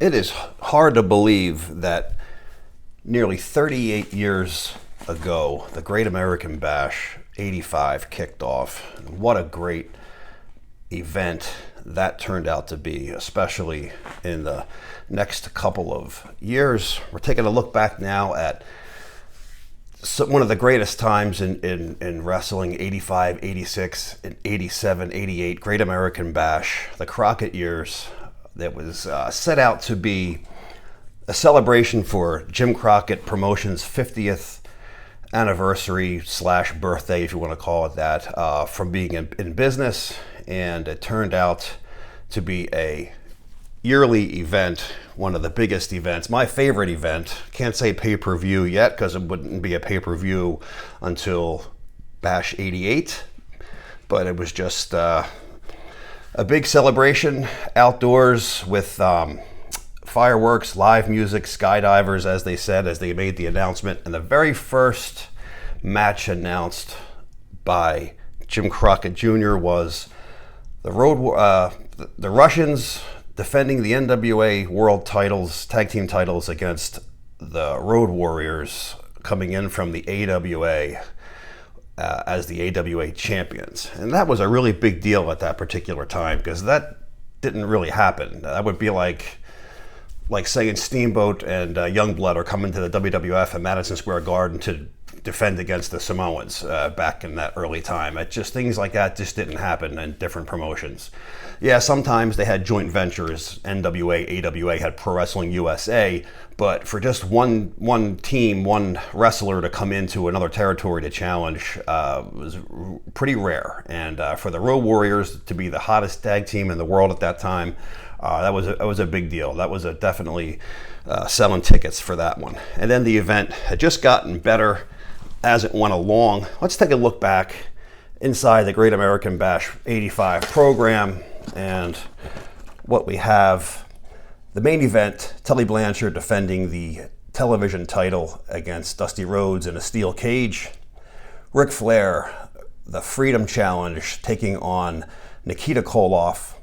It is hard to believe that nearly 38 years ago, the Great American Bash 85 kicked off. What a great event that turned out to be, especially in the next couple of years. We're taking a look back now at one of the greatest times in wrestling, 85, 86, and 87, 88, Great American Bash, the Crockett years. That was set out to be a celebration for Jim Crockett Promotions' 50th anniversary / birthday, if you want to call it that, from being in business. And it turned out to be a yearly event, one of the biggest events, my favorite event. Can't say pay-per-view yet because it wouldn't be a pay-per-view until Bash 88, but it was just a big celebration outdoors with fireworks, live music, skydivers, as they said, as they made the announcement. And the very first match announced by Jim Crockett Jr. was the Russians defending the NWA World Titles, Tag Team titles, against the Road Warriors coming in from the AWA as the AWA champions. And that was a really big deal at that particular time because that didn't really happen. That would be like saying Steamboat and Youngblood are coming to the WWF at Madison Square Garden to defend against the Samoans back in that early time. Things like that just didn't happen in different promotions. Yeah, sometimes they had joint ventures. NWA, AWA had Pro Wrestling USA, but for just one team, one wrestler to come into another territory to challenge was pretty rare. And for the Road Warriors to be the hottest tag team in the world at that time, that was a big deal. That was definitely selling tickets for that one. And then the event had just gotten better as it went along. Let's take a look back inside the Great American Bash 85 program and what we have. The main event, Tully Blanchard defending the television title against Dusty Rhodes in a steel cage. Ric Flair, the Freedom Challenge, taking on Nikita Koloff,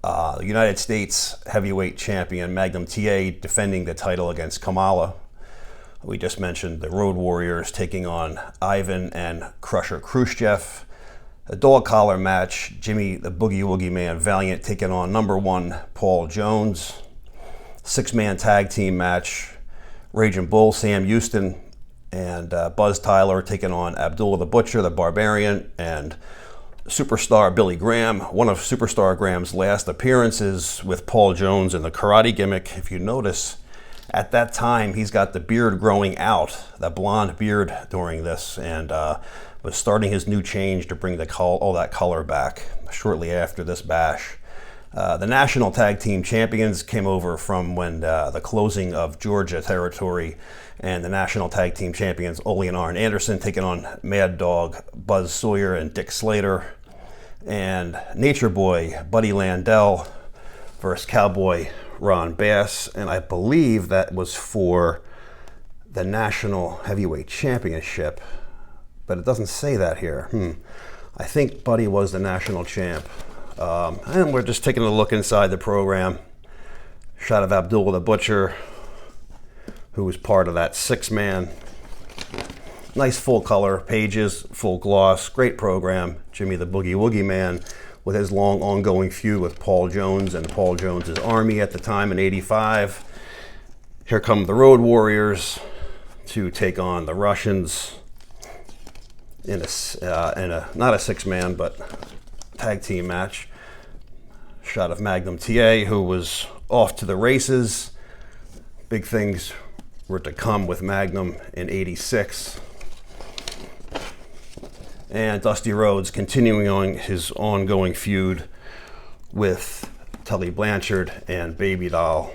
the United States heavyweight champion. Magnum TA defending the title against Kamala. We just mentioned the Road Warriors taking on Ivan and Crusher Khrushchev. A dog collar match, Jimmy the Boogie Woogie Man Valiant taking on #1 Paul Jones. 6-man tag team match, Raging Bull Sam Houston and Buzz Tyler taking on Abdullah the Butcher, the Barbarian, and Superstar Billy Graham. One of Superstar Graham's last appearances with Paul Jones in the karate gimmick. If you notice, at that time, he's got the beard growing out, that blonde beard during this, and was starting his new change to bring all that color back shortly after this bash. The National Tag Team Champions came over from when the closing of Georgia territory, and the National Tag Team Champions, Ole and Arn Anderson, taking on Mad Dog, Buzz Sawyer, and Dick Slater, and Nature Boy, Buddy Landell versus Cowboy Ron Bass, and I believe that was for the National Heavyweight Championship, but it doesn't say that here. I think Buddy was the national champ. And we're just taking a look inside the program. Shot of Abdullah the Butcher, who was part of that 6-man. Nice full color pages, full gloss, great program. Jimmy the Boogie Woogie Man with his long ongoing feud with Paul Jones and Paul Jones's army at the time in 85. Here come the Road Warriors to take on the Russians in a not a 6-man but tag team match. Shot of Magnum TA, who was off to the races. Big things were to come with Magnum in 86. And Dusty Rhodes continuing on his ongoing feud with Tully Blanchard and Baby Doll.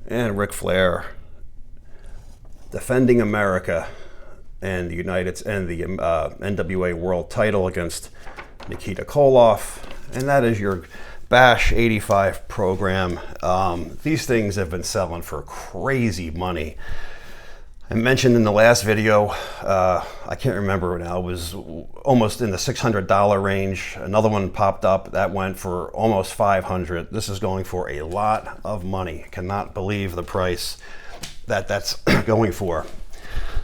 And Ric Flair defending America and the NWA World Title against Nikita Koloff. And that is your Bash 85 program. These things have been selling for crazy money. I mentioned in the last video, I can't remember now, it was almost in the $600 range. Another one popped up that went for almost $500. This is going for a lot of money. I cannot believe the price that that's going for.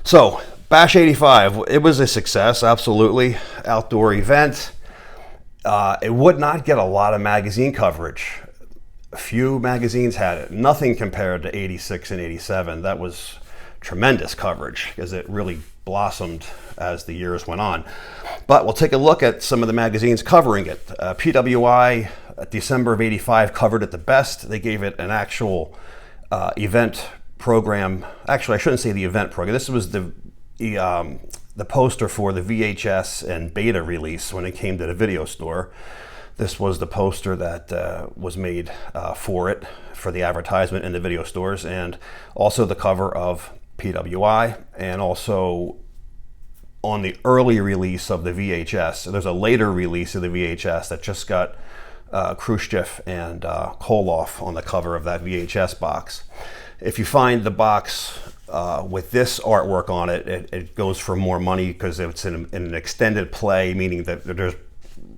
So Bash 85, it was a success, absolutely. Outdoor event. It would not get a lot of magazine coverage. A few magazines had it. Nothing compared to 86 and 87. That was tremendous coverage because it really blossomed as the years went on. But we'll take a look at some of the magazines covering it. PWI, December of 85, covered it the best. They gave it an actual event program. Actually, I shouldn't say the event program. This was the poster for the VHS and beta release when it came to the video store. This was the poster that was made for it, for the advertisement in the video stores, and also the cover of PWI, and also on the early release of the VHS. So there's a later release of the VHS that just got Khrushchev and Koloff on the cover of that VHS box. If you find the box with this artwork on it, it goes for more money because it's in an extended play, meaning that there's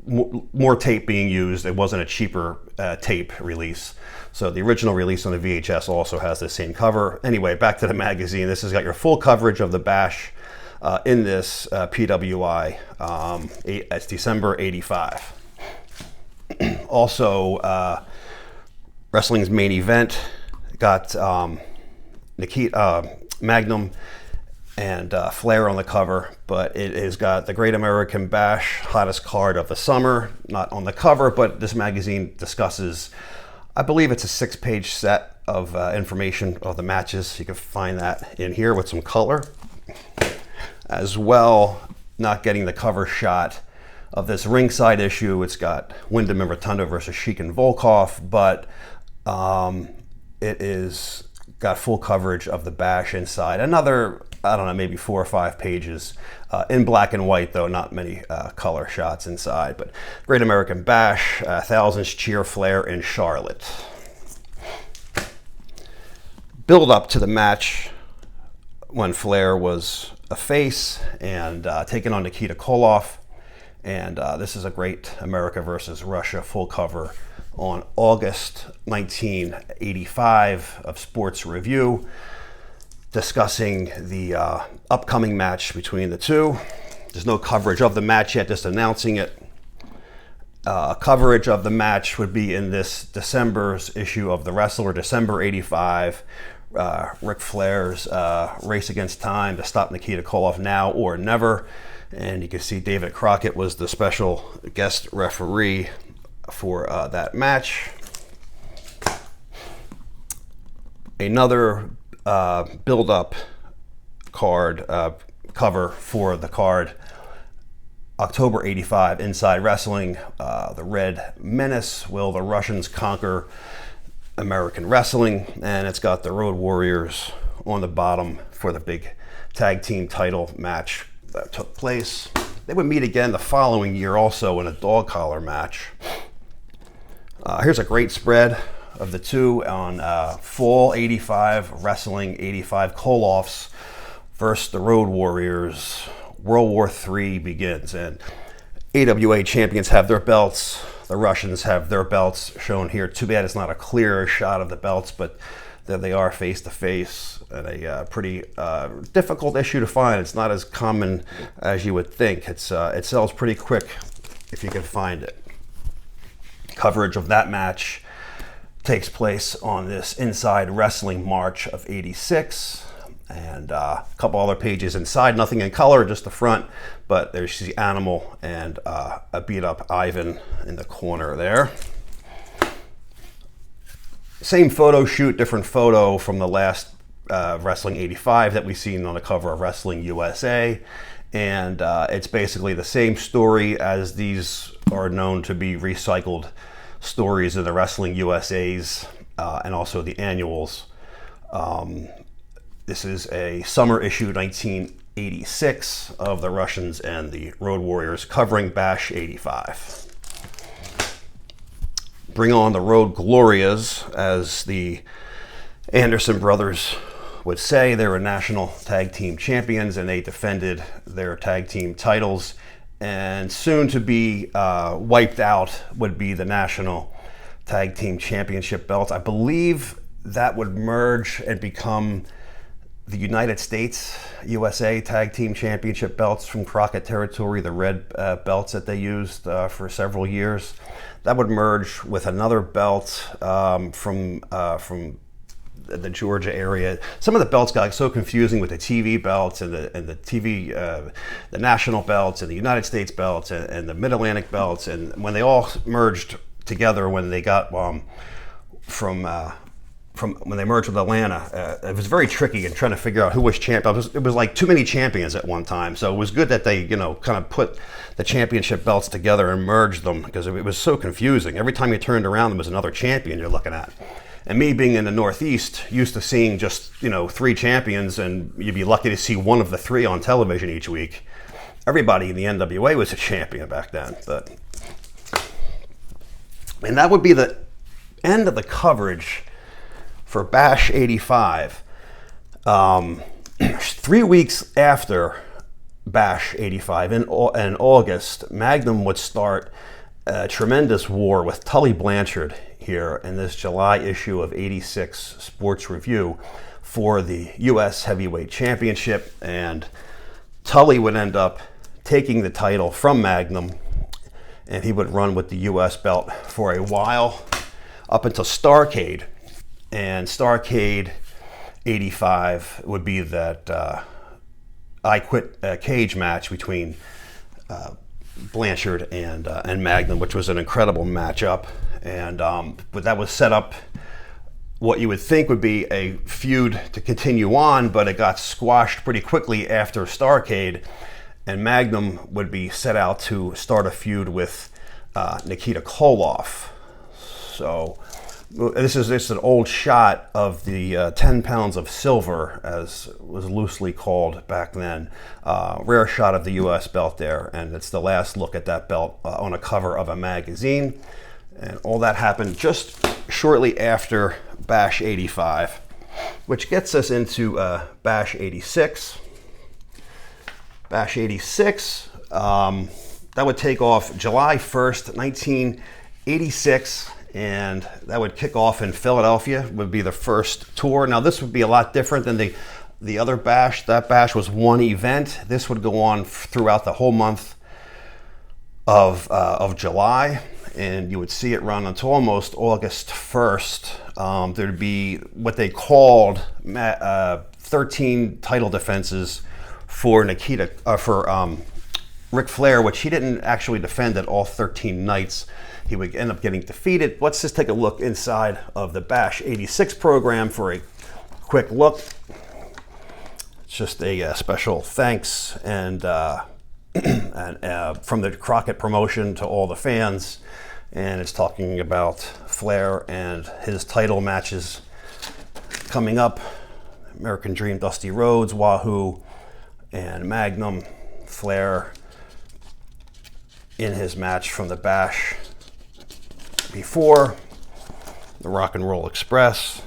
more tape being used. It wasn't a cheaper tape release. So the original release on the VHS also has the same cover. Anyway, back to the magazine. This has got your full coverage of the Bash in this PWI. It's December 85. Also, wrestling's main event got Nikita, Magnum, and Flair on the cover, but it has got the Great American Bash, hottest card of the summer, not on the cover, but this magazine discusses, I believe it's a 6-page set of information of the matches. You can find that in here with some color. As well, not getting the cover shot of this ringside issue, it's got Wyndham and Rotunda versus Sheik and Volkov, but it is got full coverage of the Bash inside. Another, I don't know, maybe 4 or 5 pages in black and white, though not many color shots inside. But Great American Bash, thousands cheer Flair in Charlotte. Build up to the match when Flair was a face and taking on Nikita Koloff. And this is a Great America versus Russia full cover on August 1985 of Sports Review, discussing the upcoming match between the two. There's no coverage of the match yet, just announcing it. Coverage of the match would be in this December's issue of The Wrestler, December 85. Ric Flair's race against time to stop Nikita Koloff now or never. And you can see David Crockett was the special guest referee for that match. Another build-up card cover for the card, October 85, Inside Wrestling, the Red Menace, will the Russians conquer American wrestling? And it's got the Road Warriors on the bottom for the big tag team title match that took place. They would meet again the following year also in a dog collar match. Here's a great spread of the two on Fall 85, Wrestling 85, Koloff's versus the Road Warriors. World War III begins, and AWA champions have their belts. The Russians have their belts shown here. Too bad it's not a clear shot of the belts, but there they are face to face, and a pretty difficult issue to find. It's not as common as you would think. It sells pretty quick if you can find it. Coverage of that match takes place on this Inside Wrestling March of 86, and a couple other pages inside, nothing in color, just the front, but there's the Animal and a beat up Ivan in the corner there. Same photo shoot, different photo from the last Wrestling 85 that we've seen on the cover of Wrestling USA, and it's basically the same story as these are known to be recycled stories in the Wrestling USA's and also the annuals. This is a summer issue 1986 of the Russians and the Road Warriors covering Bash 85. Bring on the Road Glorias, as the Anderson brothers would say they were national tag team champions, and they defended their tag team titles. And soon to be wiped out would be the national tag team championship belts. I believe that would merge and become the United States, USA tag team championship belts from Crockett territory, the red belts that they used for several years. That would merge with another belt from the Georgia area. Some of the belts got so confusing with the TV belts and the TV, the national belts and the United States belts and the Mid-Atlantic belts. And when they all merged together, when they got from when they merged with Atlanta, it was very tricky in trying to figure out who was champion. It was like too many champions at one time. So it was good that they, kind of put the championship belts together and merged them, because it was so confusing. Every time you turned around, there was another champion you're looking at. And me being in the Northeast, used to seeing just, 3 champions, and you'd be lucky to see one of the 3 on television each week. Everybody in the NWA was a champion back then. And that would be the end of the coverage for Bash 85. 3 weeks after Bash 85, in August, Magnum would start a tremendous war with Tully Blanchard here in this July issue of 86 Sports Review for the U.S. Heavyweight Championship, and Tully would end up taking the title from Magnum, and he would run with the U.S. belt for a while up until Starrcade. And Starrcade 85 would be that I Quit cage match between Blanchard and Magnum, which was an incredible matchup. And but that was set up what you would think would be a feud to continue on, but it got squashed pretty quickly after Starrcade, and Magnum would be set out to start a feud with Nikita Koloff. So this is an old shot of the 10 pounds of silver, as was loosely called back then. Rare shot of the U.S. belt there, and it's the last look at that belt on a cover of a magazine. And all that happened just shortly after Bash 85, which gets us into Bash 86. Bash 86, that would take off July 1st, 1986, and that would kick off in Philadelphia, would be the first tour. Now this would be a lot different than the other Bash. That Bash was one event. This would go on throughout the whole month of July, and you would see it run until almost August 1st. There'd be what they called 13 title defenses for Nikita, for Ric Flair, which he didn't actually defend at all 13 nights. He would end up getting defeated. Let's just take a look inside of the Bash 86 program for a quick look. It's just a special thanks and from the Crockett promotion to all the fans, and it's talking about Flair and his title matches coming up. American Dream, Dusty Rhodes, Wahoo, and Magnum. Flair in his match from the Bash before, the Rock and Roll Express.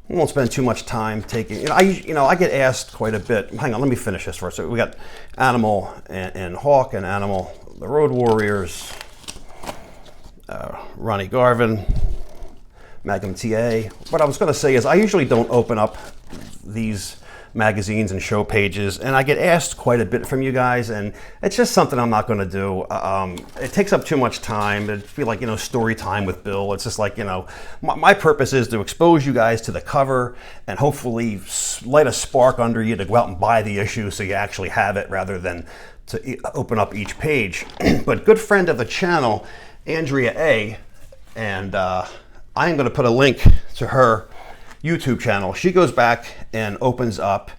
We won't spend too much time taking. I get asked quite a bit. Hang on, let me finish this first. So we got Animal and Hawk, and Animal, the Road Warriors, Ronnie Garvin, Magnum TA. What I was going to say is I usually don't open up these magazines and show pages, and I get asked quite a bit from you guys, and it's just something I'm not going to do. It takes up too much time. It'd feel like, story time with Bill. It's just like, my purpose is to expose you guys to the cover and hopefully light a spark under you to go out and buy the issue so you actually have it, rather than to open up each page. But good friend of the channel, Andrea A, and I am going to put a link to her YouTube channel. She goes back and opens up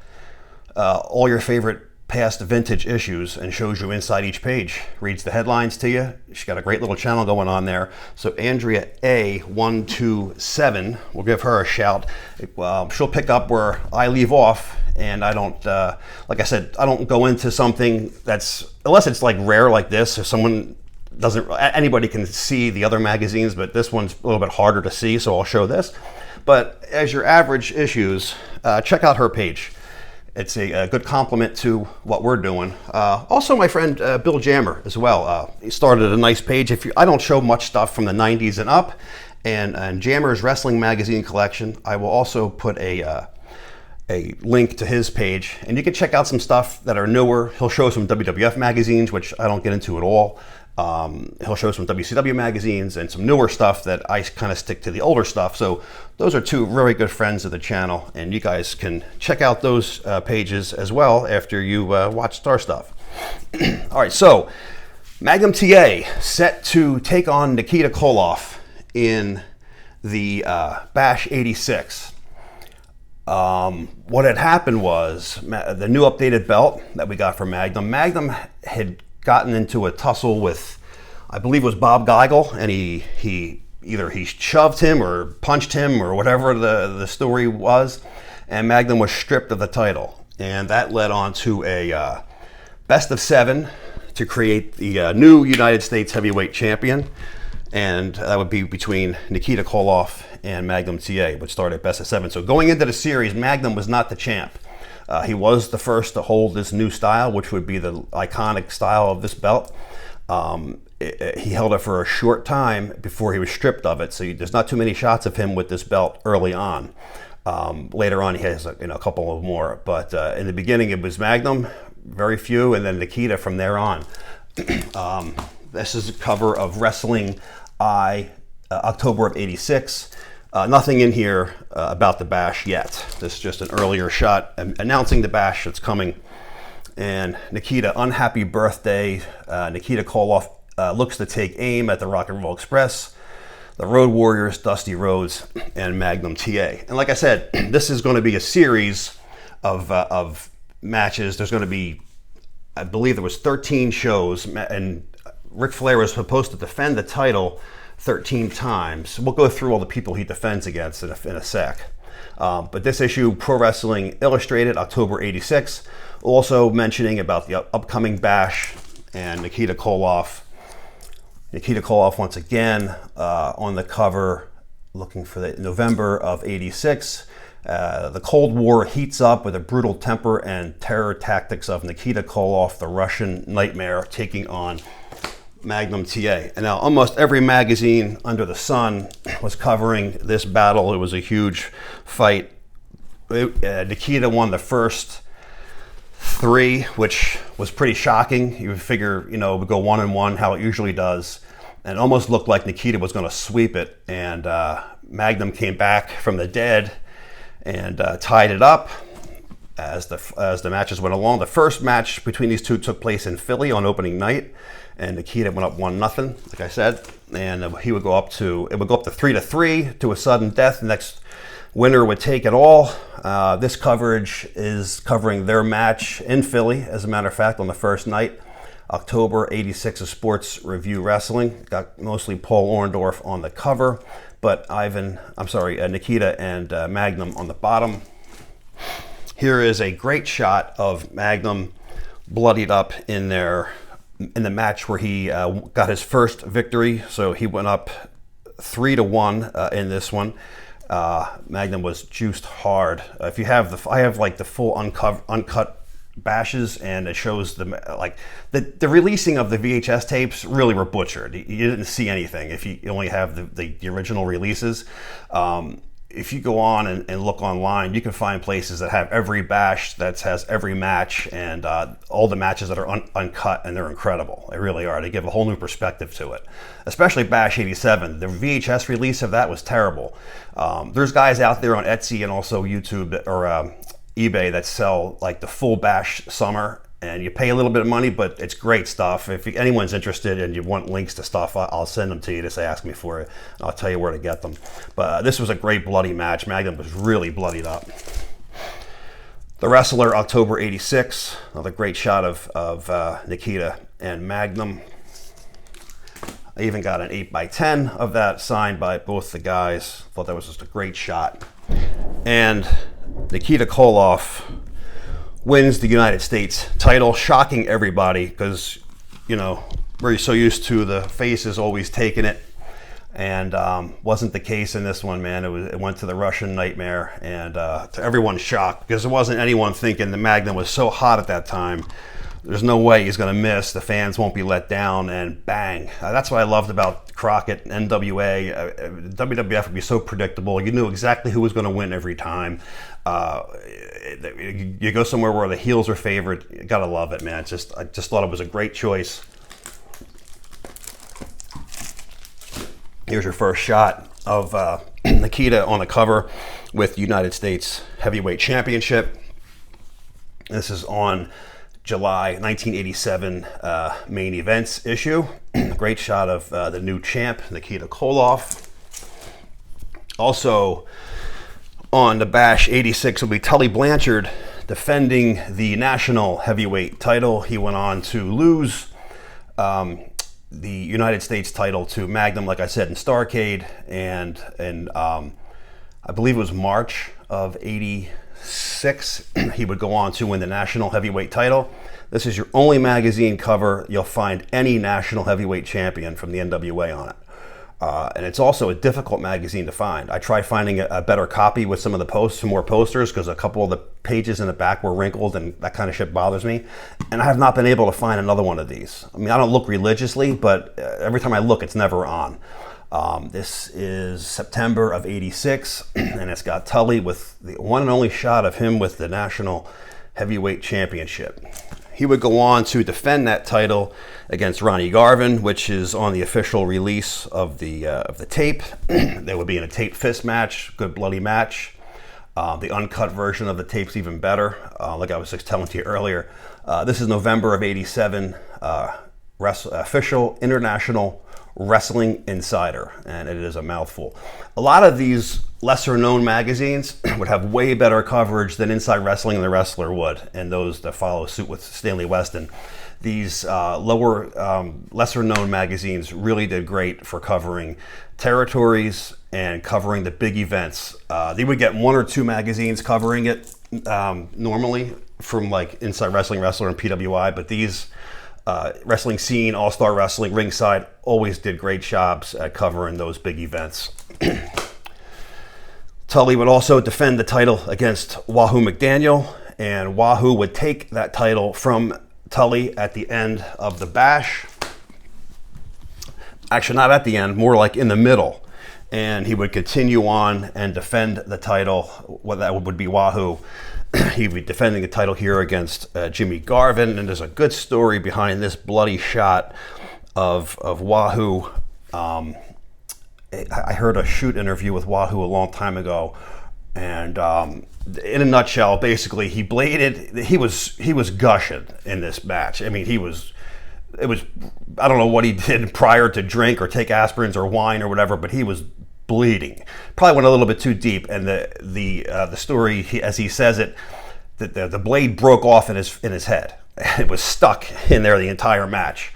all your favorite past vintage issues and shows you inside each page, reads the headlines to you. She's got a great little channel going on there. So Andrea A127, we'll give her a shout. She'll pick up where I leave off, and I don't, like I said, I don't go into something that's, unless it's like rare like this, or someone anybody can see the other magazines, but this one's a little bit harder to see, so I'll show this. But as your average issues, check out her page. It's a good compliment to what we're doing. Also, my friend Bill Jammer as well. He started a nice page. I don't show much stuff from the 90s and up, and Jammer's Wrestling Magazine collection. I will also put a link to his page, and you can check out some stuff that are newer. He'll show some WWF magazines, which I don't get into at all. He'll show some WCW magazines and some newer stuff that I kind of stick to the older stuff. So those are two very good friends of the channel, and you guys can check out those pages as well after you watch Star Stuff. All right, so Magnum TA set to take on Nikita Koloff in the Bash 86. What had happened was the new updated belt that we got from Magnum. Magnum had gotten into a tussle with, I believe it was Bob Geigel, and he either shoved him or punched him or whatever the story was, and Magnum was stripped of the title. And that led on to a best of 7 to create the new United States Heavyweight Champion, and that would be between Nikita Koloff and Magnum TA, which started at best of 7. So going into the series, Magnum was not the champ. He was the first to hold this new style, which would be the iconic style of this belt. He held it for a short time before he was stripped of it, so there's not too many shots of him with this belt early on. Later on, he has a couple of more, but in the beginning, it was Magnum, very few, and then Nikita from there on. This is a cover of Wrestling Eye, October of '86. Nothing in here about the Bash yet. This is just an earlier shot announcing the Bash that's coming. And Nikita, unhappy birthday. Nikita Koloff looks to take aim at the Rock and Roll Express, the Road Warriors, Dusty Rhodes, and Magnum TA. And like I said, this is going to be a series of matches. There's going to be, I believe there was 13 shows, and Ric Flair was supposed to defend the title 13 times. We'll go through all the people he defends against in a sec. But this issue, Pro Wrestling Illustrated, October '86, also mentioning about the upcoming Bash and Nikita Koloff. Nikita Koloff once again on the cover, looking for the November of '86. The Cold War heats up with the brutal temper and terror tactics of Nikita Koloff, the Russian nightmare, taking on Magnum TA. And now almost every magazine under the sun was covering this battle. It was a huge fight. Nikita won the first 3, which was pretty shocking. You would figure, it would go 1-1, how it usually does. And it almost looked like Nikita was going to sweep it. And Magnum came back from the dead and tied it up as the matches went along. The first match between these two took place in Philly on opening night, and Nikita went up 1-0, like I said, and it would go up to 3-3 to a sudden death. The next winner would take it all. This coverage is covering their match in Philly, as a matter of fact, on the first night, October '86 of Sports Review Wrestling. Got mostly Paul Orndorff on the cover, but Nikita and Magnum on the bottom. Here is a great shot of Magnum bloodied up in the match where he got his first victory. So he went up 3-1 in this one. Magnum was juiced hard. If you have I have like the full uncut bashes, and it shows the releasing of the VHS tapes really were butchered. You didn't see anything if you only have the original releases. If you go on and look online, you can find places that have every bash that has every match, and all the matches that are uncut, and they're incredible. They really are. They give a whole new perspective to it, especially Bash 87. The VHS release of that was terrible. There's guys out there on Etsy and also YouTube or eBay that sell like the full Bash Summer, and you pay a little bit of money, but it's great stuff. If anyone's interested and you want links to stuff, I'll send them to you. Just ask me for it. I'll tell you where to get them. But this was a great bloody match. Magnum was really bloodied up. The Wrestler, October '86. Another great shot of Nikita and Magnum. I even got an 8x10 of that signed by both the guys. Thought that was just a great shot. And Nikita Koloff wins the United States title, shocking everybody because, we're so used to the faces always taking it. And wasn't the case in this one, man. It went to the Russian Nightmare, and to everyone's shock, because there wasn't anyone thinking the Magnum was so hot at that time. There's no way he's going to miss. The fans won't be let down, and bang. That's what I loved about Crockett, NWA. WWF would be so predictable. You knew exactly who was going to win every time. You go somewhere where the heels are favored. You got to love it, man. I just thought it was a great choice. Here's your first shot of Nikita on the cover with United States Heavyweight Championship. This is on July 1987 main events issue. Great shot of the new champ, Nikita Koloff. Also on the Bash 86 will be Tully Blanchard defending the national heavyweight title. He went on to lose the United States title to Magnum, like I said, in Starrcade, and I believe it was March of 86, he would go on to win the national heavyweight title. This is your only magazine cover you'll find any national heavyweight champion from the NWA on it. And it's also a difficult magazine to find. I tried finding a better copy with some of the posts, some more posters, because a couple of the pages in the back were wrinkled, and that kind of shit bothers me. And I have not been able to find another one of these. I mean, I don't look religiously, but every time I look, it's never on. This is September of 86, and it's got Tully with the one and only shot of him with the National Heavyweight Championship. He would go on to defend that title against Ronnie Garvin, which is on the official release of the tape. They would be in a tape fist match, good bloody match. The uncut version of the tape's even better, like I was just telling to you earlier. This is November of 87, official International Wrestling Insider, and it is a mouthful. A lot of these lesser known magazines would have way better coverage than Inside Wrestling and The Wrestler would, and those that follow suit with Stanley Weston. These lesser known magazines really did great for covering territories and covering the big events. They would get one or two magazines covering it normally from like Inside Wrestling, Wrestler, and PWI, but these Wrestling Scene, All-Star Wrestling, Ringside always did great jobs at covering those big events. Tully would also defend the title against Wahoo McDaniel, and Wahoo would take that title from Tully at the end of the Bash. Actually, not at the end, more like in the middle. And he would continue on and defend the title. What that would be Wahoo. He'd be defending the title here against Jimmy Garvin, and there's a good story behind this bloody shot of Wahoo. I heard a shoot interview with Wahoo a long time ago, and in a nutshell, basically he bladed. He was gushing in this match. I mean, I don't know what he did prior to drink or take aspirins or wine or whatever, but he was bleeding. Probably went a little bit too deep, and the story, as he says it, that the blade broke off in his head. It was stuck in there the entire match.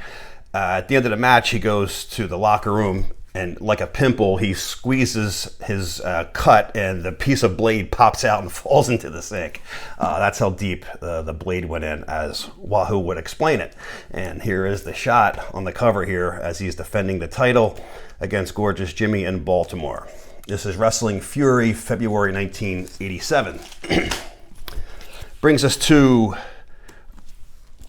At the end of the match, he goes to the locker room, and like a pimple, he squeezes his cut, and the piece of blade pops out and falls into the sink. That's how deep the blade went in, as Wahoo would explain it. And here is the shot on the cover here as he's defending the title against Gorgeous Jimmy in Baltimore. This is Wrestling Fury, February 1987. Brings us to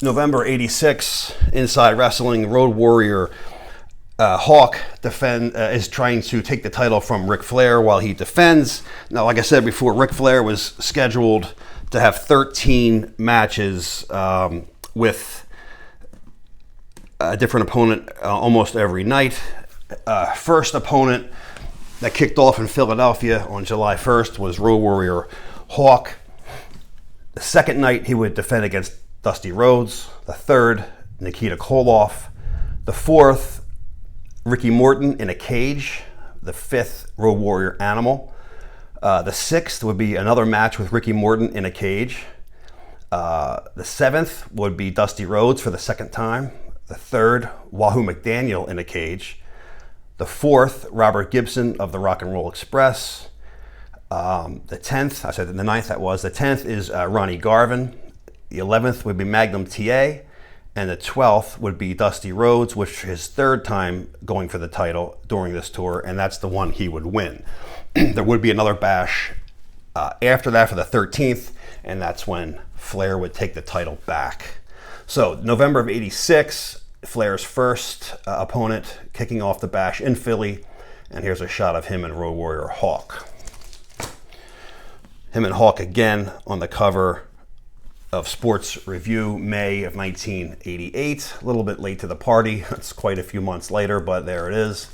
November 86, Inside Wrestling. Road Warrior Hawk is trying to take the title from Ric Flair while he defends. Now, like I said before, Ric Flair was scheduled to have 13 matches with a different opponent almost every night. First opponent that kicked off in Philadelphia on July 1st was Road Warrior Hawk. The second night, he would defend against Dusty Rhodes. The third, Nikita Koloff. The fourth, Ricky Morton in a cage. The fifth, Road Warrior Animal. The sixth would be another match with Ricky Morton in a cage. The seventh would be Dusty Rhodes for the second time. The third, Wahoo McDaniel in a cage. The fourth, Robert Gibson of the Rock and Roll Express. The 10th, I said the 9th that was. The 10th is Ronnie Garvin. The 11th would be Magnum TA. And the 12th would be Dusty Rhodes, which is his third time going for the title during this tour, and that's the one he would win. There would be another bash after that for the 13th, and that's when Flair would take the title back. So November of '86, Flair's first opponent kicking off the bash in Philly, and here's a shot of him and Road Warrior Hawk. Him and Hawk again on the cover of Sports Review, May of 1988. A little bit late to the party. It's quite a few months later, but there it is.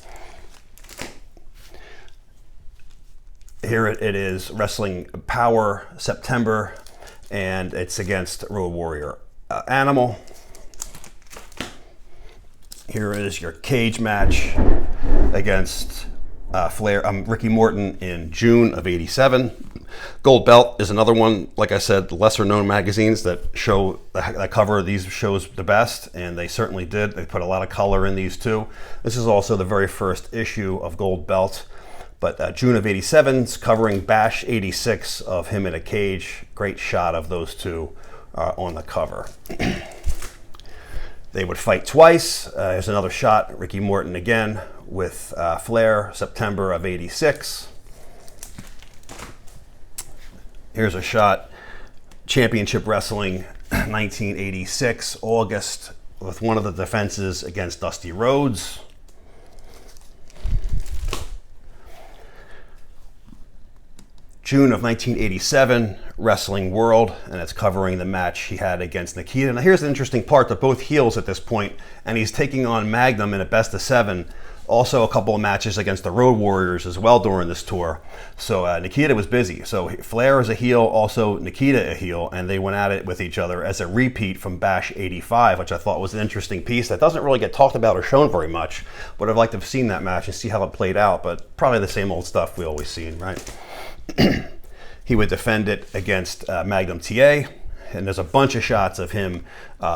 Here it is, Wrestling Power, September, and it's against Road Warrior Animal. Here is your cage match against Ricky Morton in June of '87. Gold Belt is another one, like I said, lesser known magazines that show that cover these shows the best, and they certainly did. They put a lot of color in these too. This is also the very first issue of Gold Belt, but June of '87's covering Bash '86 of him in a cage. Great shot of those two on the cover. They would fight twice. Here's another shot, Ricky Morton again with Flair, September of '86. Here's a shot, Championship Wrestling 1986, August, with one of the defenses against Dusty Rhodes. June of 1987, Wrestling World, and it's covering the match he had against Nikita. Now here's the interesting part, they're both heels at this point, and he's taking on Magnum in a best of 7. Also a couple of matches against the Road Warriors as well during this tour. So Nikita was busy. So Flair is a heel, also Nikita a heel, and they went at it with each other as a repeat from Bash '85, which I thought was an interesting piece that doesn't really get talked about or shown very much. But I'd like to have seen that match and see how it played out, but probably the same old stuff we always seen, right? He would defend it against Magnum TA, and there's a bunch of shots of him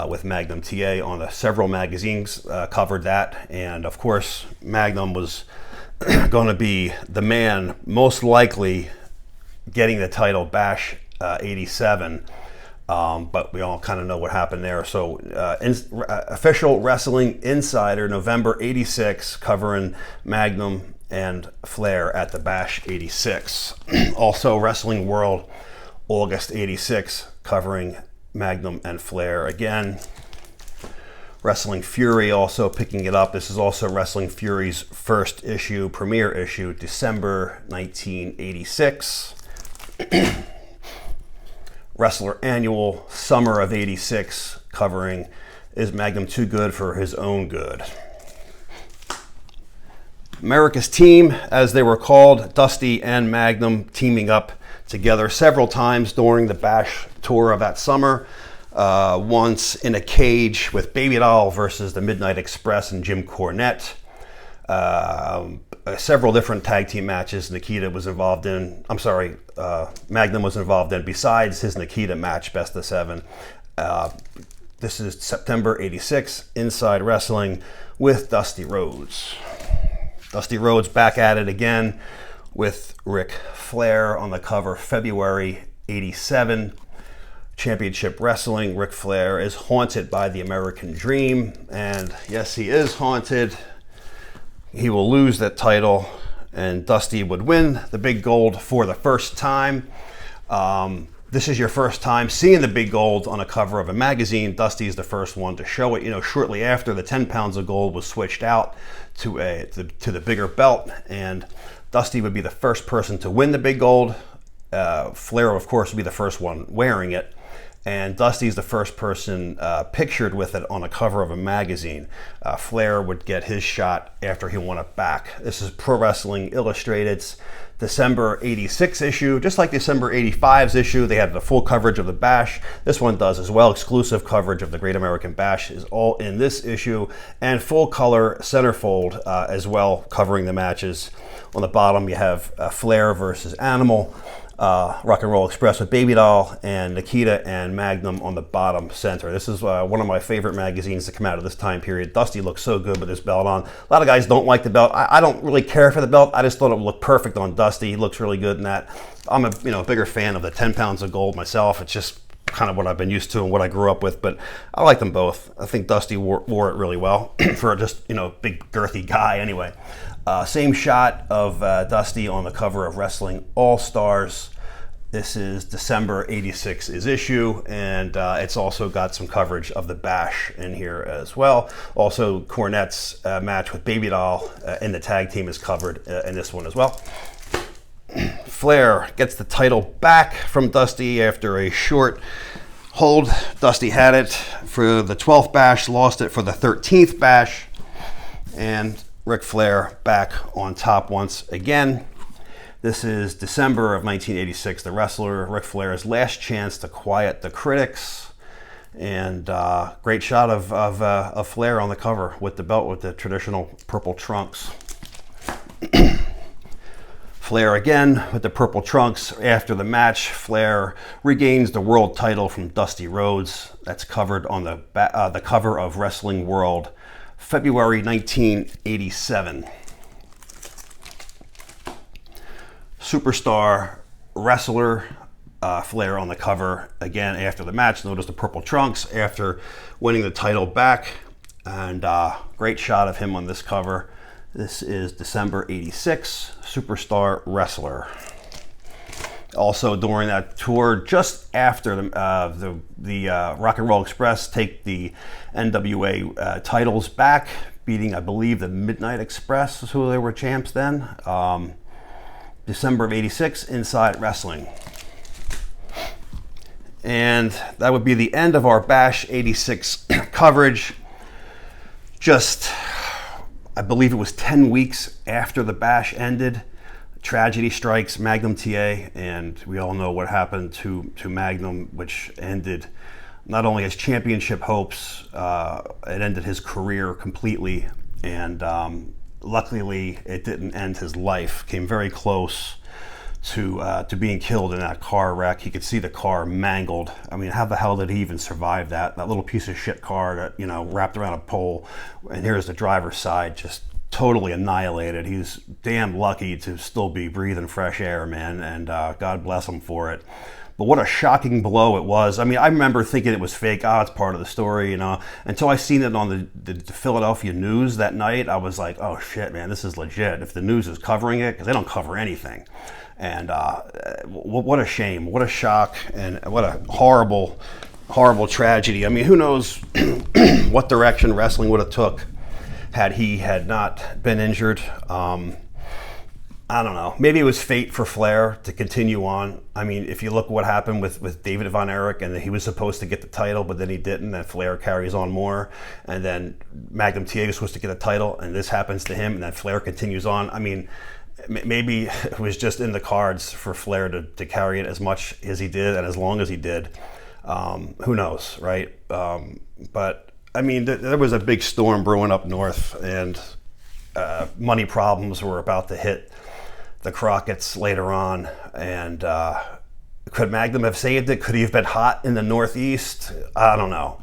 with Magnum TA on several magazines covered that. And of course, Magnum was going to be the man most likely getting the title Bash '87. But we all kind of know what happened there. So Official Wrestling Insider, November '86, covering Magnum and Flair at the Bash '86. Also Wrestling World, August '86, covering Magnum and Flair again. Wrestling Fury also picking it up. This is also Wrestling Fury's first issue, premiere issue, December 1986. Wrestler Annual, summer of '86, covering Is Magnum Too Good for His Own Good? America's Team, as they were called, Dusty and Magnum teaming up together several times during the Bash tour of that summer. Once in a cage with Baby Doll versus the Midnight Express and Jim Cornette. Several different tag team matches Nikita was involved in. Magnum was involved in besides his Nikita match, best of 7. This is September '86, Inside Wrestling with Dusty Rhodes. Dusty Rhodes back at it again with Ric Flair on the cover, February '87. Championship Wrestling, Ric Flair is haunted by the American Dream, and yes, he is haunted. He will lose that title, and Dusty would win the big gold for the first time. This is your first time seeing the big gold on a cover of a magazine. Dusty is the first one to show it. You know, shortly after, the 10 pounds of gold was switched out to the bigger belt, and Dusty would be the first person to win the big gold. Flair, of course, would be the first one wearing it, and Dusty's the first person pictured with it on a cover of a magazine. Flair would get his shot after he won it back. This is Pro Wrestling Illustrated's December '86 issue. Just like December '85's issue, they had the full coverage of the Bash. This one does as well. Exclusive coverage of the Great American Bash is all in this issue, and full color centerfold as well, covering the matches. On the bottom, you have Flair versus Animal, Rock and Roll Express with Baby Doll, and Nikita and Magnum on the bottom center. This is one of my favorite magazines to come out of this time period. Dusty looks so good with this belt on. A lot of guys don't like the belt. I don't really care for the belt. I just thought it would look perfect on Dusty. He looks really good in that. I'm a bigger fan of the 10 pounds of gold myself. It's just kind of what I've been used to and what I grew up with, but I like them both. I think Dusty wore it really well for just, big girthy guy anyway. Same shot of Dusty on the cover of Wrestling All-Stars. This is December 86's issue, and it's also got some coverage of the Bash in here as well. Also, Cornette's match with Baby Doll in the tag team is covered in this one as well. Flair gets the title back from Dusty after a short hold. Dusty had it for the 12th Bash, lost it for the 13th Bash, and Ric Flair back on top once again. This is December of 1986, the wrestler, Ric Flair's last chance to quiet the critics. And great shot of Flair on the cover with the belt with the traditional purple trunks. Flair again with the purple trunks. After the match, Flair regains the world title from Dusty Rhodes. That's covered on the cover of Wrestling World, February 1987. Superstar wrestler Flair on the cover again after the match. Notice the purple trunks after winning the title back, and great shot of him on this cover. This is December 86, Superstar Wrestler. Also during that tour, just after the Rock and Roll Express take the NWA titles back, beating, I believe, the Midnight Express is who they were champs then. December of 86, Inside Wrestling. And that would be the end of our Bash 86 coverage. Just, I believe it was 10 weeks after the Bash ended, tragedy strikes Magnum TA, and we all know what happened to Magnum, which ended not only his championship hopes, it ended his career completely, and luckily it didn't end his life. Came very close to being killed in that car wreck. You could see the car mangled. I mean, how the hell did he even survive that? That little piece of shit car that, wrapped around a pole, and here's the driver's side just totally annihilated. He's damn lucky to still be breathing fresh air, man, and God bless him for it. But what a shocking blow it was. I mean, I remember thinking it was fake. It's part of the story, Until I seen it on the Philadelphia News that night, I was like, oh shit, man, this is legit. If the news is covering it, because they don't cover anything. And what a shame, what a shock, and what a horrible, horrible tragedy. I mean, who knows what direction wrestling would have took had he not been injured. I don't know. Maybe it was fate for Flair to continue on. I mean, if you look at what happened with David Von Erich, and he was supposed to get the title, but then he didn't, and Flair carries on more. And then Magnum TA was supposed to get a title, and this happens to him, and then Flair continues on. I mean, maybe it was just in the cards for Flair to carry it as much as he did and as long as he did. Who knows, right? But, I mean, there was a big storm brewing up north, and money problems were about to hit the Crockett's later on, and could Magnum have saved it? Could he have been hot in the Northeast? I don't know.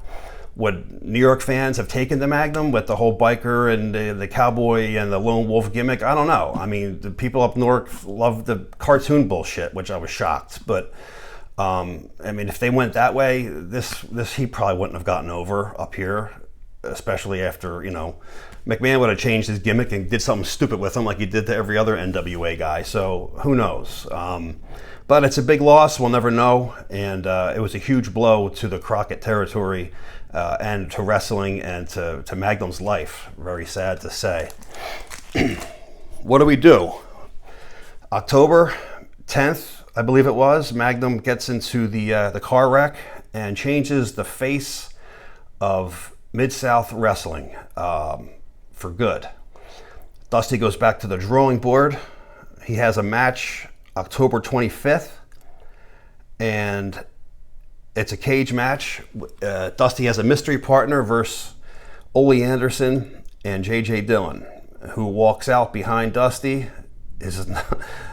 Would New York fans have taken the Magnum with the whole biker and the cowboy and the lone wolf gimmick? I don't know. I mean, the people up north love the cartoon bullshit, which I was shocked. But I mean, if they went that way, this he probably wouldn't have gotten over up here, especially after McMahon would have changed his gimmick and did something stupid with him like he did to every other NWA guy. So who knows? But it's a big loss. We'll never know. And it was a huge blow to the Crockett territory and to wrestling and to Magnum's life. Very sad to say. What do? October 10th, I believe it was, Magnum gets into the car wreck and changes the face of Mid-South Wrestling for good. Dusty goes back to the drawing board. He has a match October 25th, and it's a cage match. Dusty has a mystery partner versus Ole Anderson and J.J. Dillon. Who walks out behind Dusty is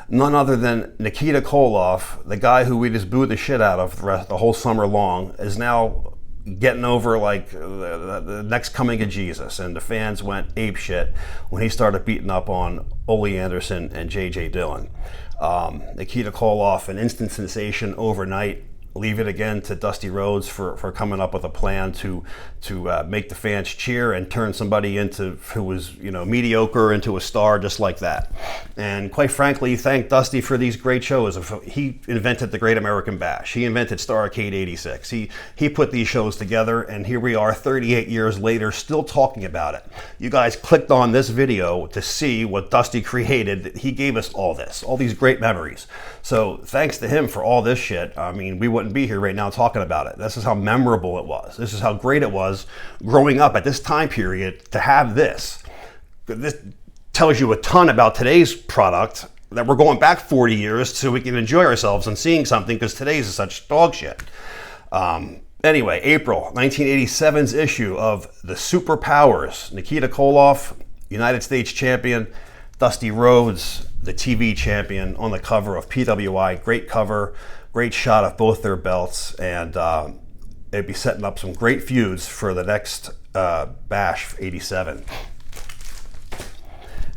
none other than Nikita Koloff, the guy who we just booed the shit out of the whole summer long, is now getting over like the next coming of Jesus, and the fans went ape shit when he started beating up on Ole Anderson and J.J. Dillon. Nikita Koloff, an instant sensation overnight. leave it again to Dusty Rhodes for coming up with a plan to make the fans cheer and turn somebody who was mediocre into a star just like that. And quite frankly, thank Dusty for these great shows. He invented the Great American Bash. He invented Starrcade '86. He put these shows together, and here we are 38 years later still talking about it. You guys clicked on this video to see what Dusty created. He gave us all these great memories. So thanks to him for all this shit. I mean, we wouldn't be here right now talking about it. This is how memorable it was. This is how great it was growing up at this time period to have this. This tells you a ton about today's product, that we're going back 40 years so we can enjoy ourselves and seeing something, because today's is such dog shit. Anyway, April 1987's issue of the Superpowers. Nikita Koloff, United States champion. Dusty Rhodes, the TV champion, on the cover of PWI. Great cover, great shot of both their belts, and they'd be setting up some great feuds for the next Bash '87.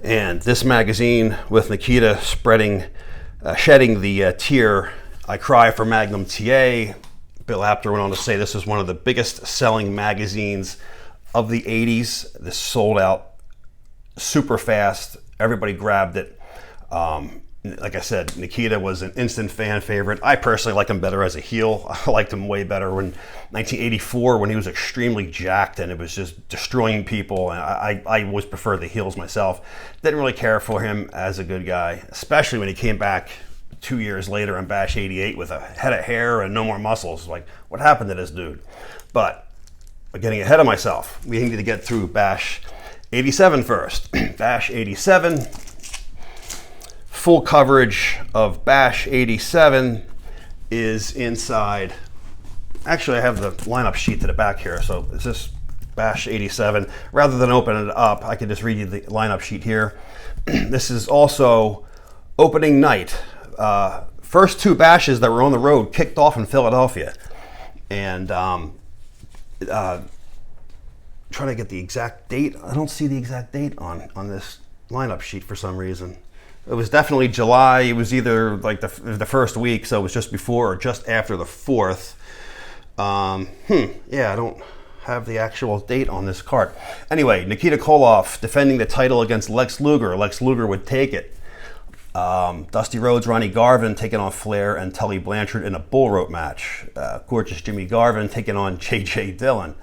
And this magazine with Nikita shedding the tear, I cry for Magnum TA. Bill Apter went on to say this is one of the biggest selling magazines of the '80s. This sold out super fast. Everybody grabbed it. Like I said, Nikita was an instant fan favorite. I personally like him better as a heel. I liked him way better in 1984 when he was extremely jacked and it was just destroying people. And I always preferred the heels myself. Didn't really care for him as a good guy, especially when he came back 2 years later in Bash '88 with a head of hair and no more muscles. Like, what happened to this dude? But I'm getting ahead of myself. We need to get through Bash '87 first. Bash '87. Full coverage of Bash '87 is inside. Actually, I have the lineup sheet to the back here. So is this Bash '87? Rather than open it up, I can just read you the lineup sheet here. This is also opening night. First two bashes that were on the road kicked off in Philadelphia. And trying to get the exact date. I don't see the exact date on this lineup sheet for some reason. It was definitely July. It was either like the first week, so it was just before or just after the 4th. Yeah, I don't have the actual date on this card. Anyway, Nikita Koloff defending the title against Lex Luger. Lex Luger would take it. Dusty Rhodes, Ronnie Garvin taking on Flair and Tully Blanchard in a bull rope match. Gorgeous Jimmy Garvin taking on J.J. Dillon.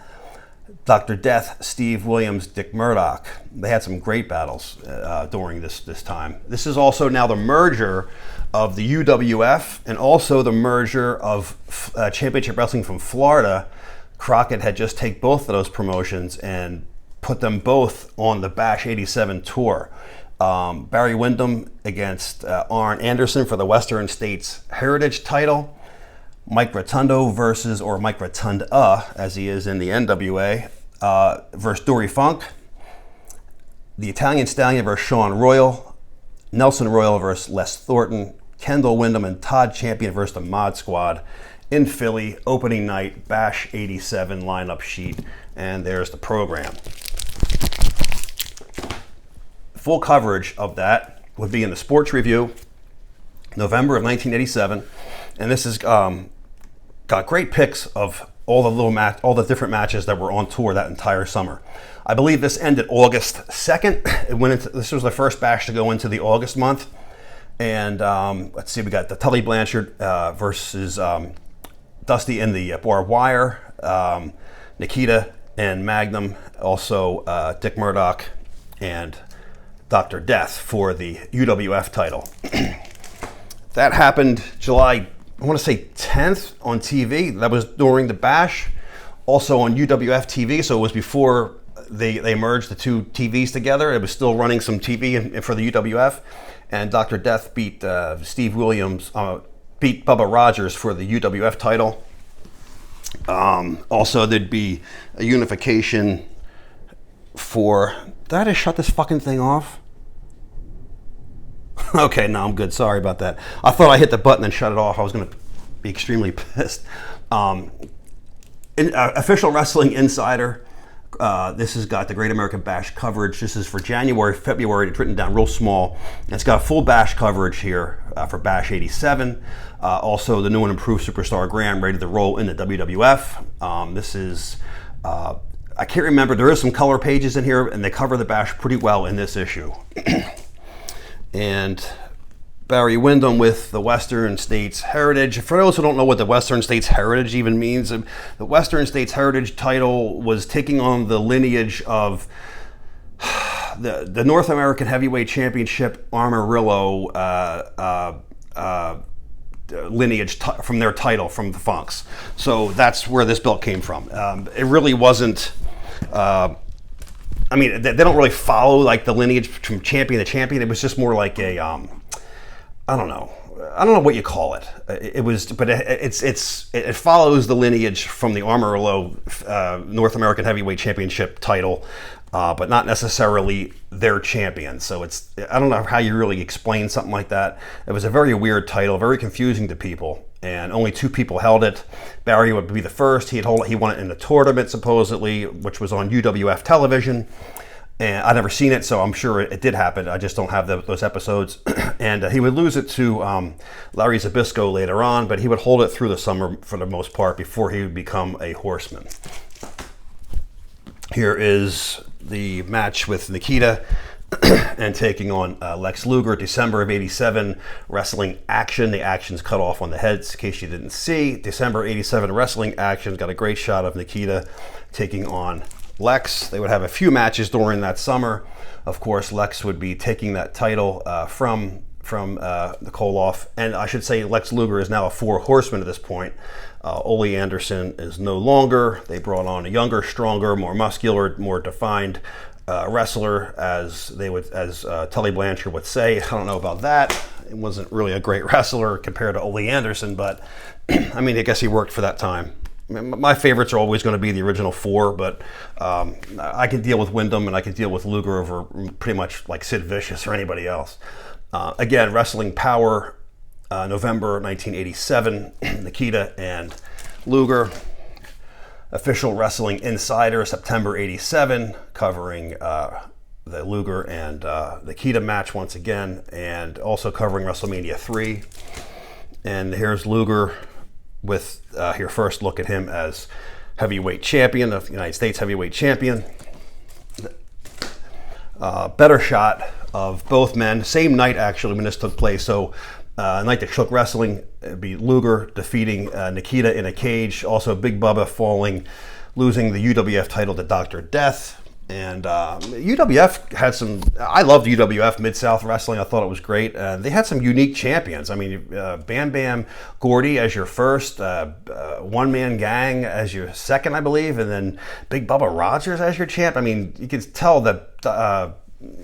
Dr. Death, Steve Williams, Dick Murdoch. They had some great battles during this time. This is also now the merger of the UWF and also the merger of Championship Wrestling from Florida. Crockett had just taken both of those promotions and put them both on the Bash '87 tour. Barry Windham against Arn Anderson for the Western States Heritage title. Mike Rotundo Mike Rotunda, as he is in the NWA, versus Dory Funk. The Italian Stallion versus Sean Royal. Nelson Royal versus Les Thornton. Kendall Windham and Todd Champion versus the Mod Squad in Philly. Opening night, Bash '87 lineup sheet. And there's the program. Full coverage of that would be in the Sports Review, November of 1987. And this has got great pics of all the different matches that were on tour that entire summer. I believe this ended August 2nd. This was the first Bash to go into the August month. And let's see, we got the Tully Blanchard versus Dusty in the barbed wire. Nikita and Magnum, also Dick Murdoch and Dr. Death for the UWF title. That happened July, I want to say 10th on TV. That was during the Bash. Also on UWF TV, so it was before they merged the two TVs together. It was still running some TV for the UWF. And Dr. Death beat Steve Williams, beat Bubba Rogers for the UWF title. Also, there'd be a unification for... Did I just shut this fucking thing off? Okay, no, I'm good. Sorry about that. I thought I hit the button and shut it off. I was going to be extremely pissed. Official Wrestling Insider This has got the Great American Bash coverage. This is for January, February. It's written down real small. It's got full Bash coverage here for Bash 87. Also, the new and improved Superstar Graham ready to roll in the WWF. This is, I can't remember, there is some color pages in here, and they cover the Bash pretty well in this issue. And Barry Windham with the Western States Heritage. For those who don't know what the Western States Heritage even means, the Western States Heritage title was taking on the lineage of the North American Heavyweight Championship Amarillo lineage from their title, from the Funks. So that's where this belt came from. It really wasn't... I mean, they don't really follow like the lineage from champion to champion. It was just more like a... I don't know what you call it. It was, but it follows the lineage from the Amarillo North American Heavyweight Championship title, but not necessarily their champion. So I don't know how you really explain something like that. It was a very weird title, very confusing to people, and only 2 people held it. Barry would be the first. He won it in the tournament supposedly, which was on UWF television. And I've never seen it, so I'm sure it did happen. I just don't have those episodes. And he would lose it to Larry Zbyszko later on, but he would hold it through the summer for the most part before he would become a Horseman. Here is the match with Nikita and taking on Lex Luger, December of 87, wrestling action. The action's cut off on the heads, in case you didn't see. December 87 wrestling action. Got a great shot of Nikita taking on Lex. They would have a few matches during that summer. Of course, Lex would be taking that title from the Koloff. And I should say Lex Luger is now a 4 horseman at this point. Ole Anderson is no longer. They brought on a younger, stronger, more muscular, more defined wrestler, as Tully Blanchard would say. I don't know about that. It wasn't really a great wrestler compared to Ole Anderson, but I mean, I guess he worked for that time. My favorites are always going to be the original 4, but I can deal with Windham and I can deal with Luger over pretty much like Sid Vicious or anybody else. Again, Wrestling Power, November 1987, Nikita and Luger. Official Wrestling Insider, September 87, covering the Luger and Nikita match once again, and also covering WrestleMania 3. And here's Luger with your first look at him as heavyweight champion of the United States heavyweight champion. Better shot of both men. Same night, actually, when this took place. So, night that shook wrestling, it'd be Luger defeating Nikita in a cage. Also, Big Bubba losing the UWF title to Dr. Death. And UWF had some... I loved UWF, Mid-South Wrestling. I thought it was great. They had some unique champions. I mean, Bam Bam Gordy as your first, One Man Gang as your second, I believe, and then Big Bubba Rogers as your champ. I mean, you can tell that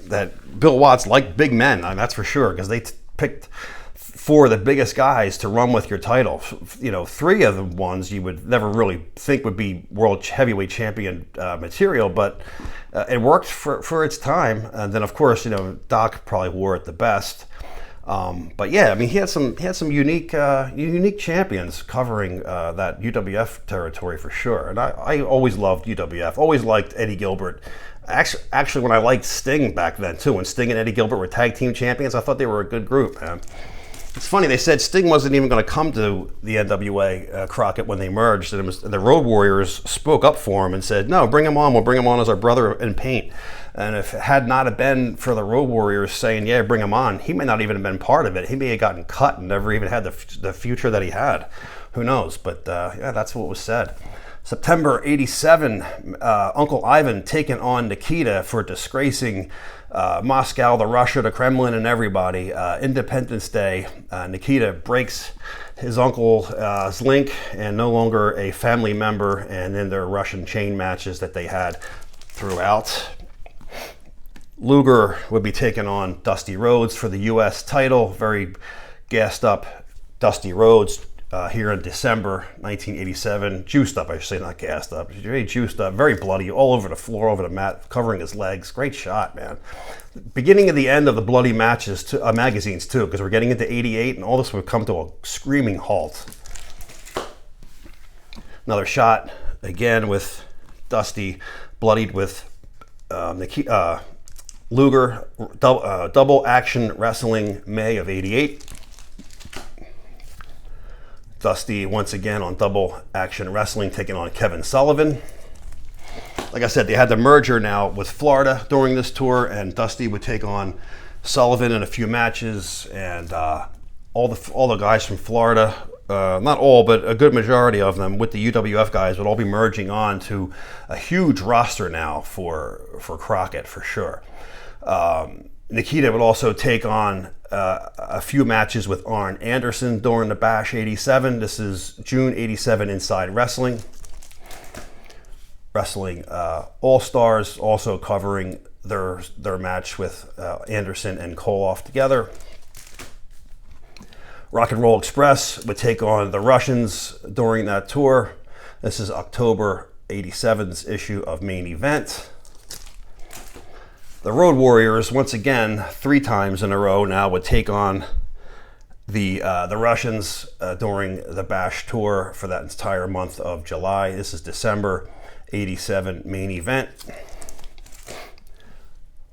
that Bill Watts liked big men, that's for sure, because they picked 4 of the biggest guys to run with your title. You know, 3 of the ones you would never really think would be world heavyweight champion material, but it worked for its time. And then, of course, you know, Doc probably wore it the best. But yeah, I mean, he had some unique champions covering that UWF territory for sure. And I always loved UWF. Always liked Eddie Gilbert. Actually, when I liked Sting back then too, when Sting and Eddie Gilbert were tag team champions, I thought they were a good group, man. It's funny, they said Sting wasn't even going to come to the NWA Crockett when they merged, and the Road Warriors spoke up for him and said, no, bring him on, we'll bring him on as our brother in paint. And if it had not have been for the Road Warriors saying, yeah, bring him on, he may not even have been part of it. He may have gotten cut and never even had the future that he had. Who knows? But yeah, that's what was said. September 87, Uncle Ivan taking on Nikita for disgracing Moscow, the Russia, the Kremlin, and everybody. Independence Day, Nikita breaks his uncle's link and no longer a family member, and then their Russian chain matches that they had throughout. Luger would be taking on Dusty Rhodes for the U.S. title. Very gassed up Dusty Rhodes here in December 1987. Juiced up, I should say, not gassed up. Very juiced up, very bloody, all over the floor, over the mat, covering his legs. Great shot, man. Beginning of the end of the bloody matches, magazines too, because we're getting into 88, and all this would come to a screaming halt. Another shot, again with Dusty bloodied with Nikita, Luger, double action wrestling, May of '88. Dusty once again on double action wrestling, taking on Kevin Sullivan. Like I said, they had the merger now with Florida during this tour, and Dusty would take on Sullivan in a few matches, and all the guys from Florida, not all, but a good majority of them, with the UWF guys, would all be merging on to a huge roster now for Crockett, for sure. Nikita would also take on a few matches with Arn Anderson during the Bash '87. This is June '87 Inside Wrestling. Wrestling All-Stars, also covering their match with Anderson and Koloff together. Rock and Roll Express would take on the Russians during that tour. This is October '87's issue of Main Event. The Road Warriors, once again, 3 times in a row now, would take on the Russians during the Bash tour for that entire month of July. This is December '87 Main Event.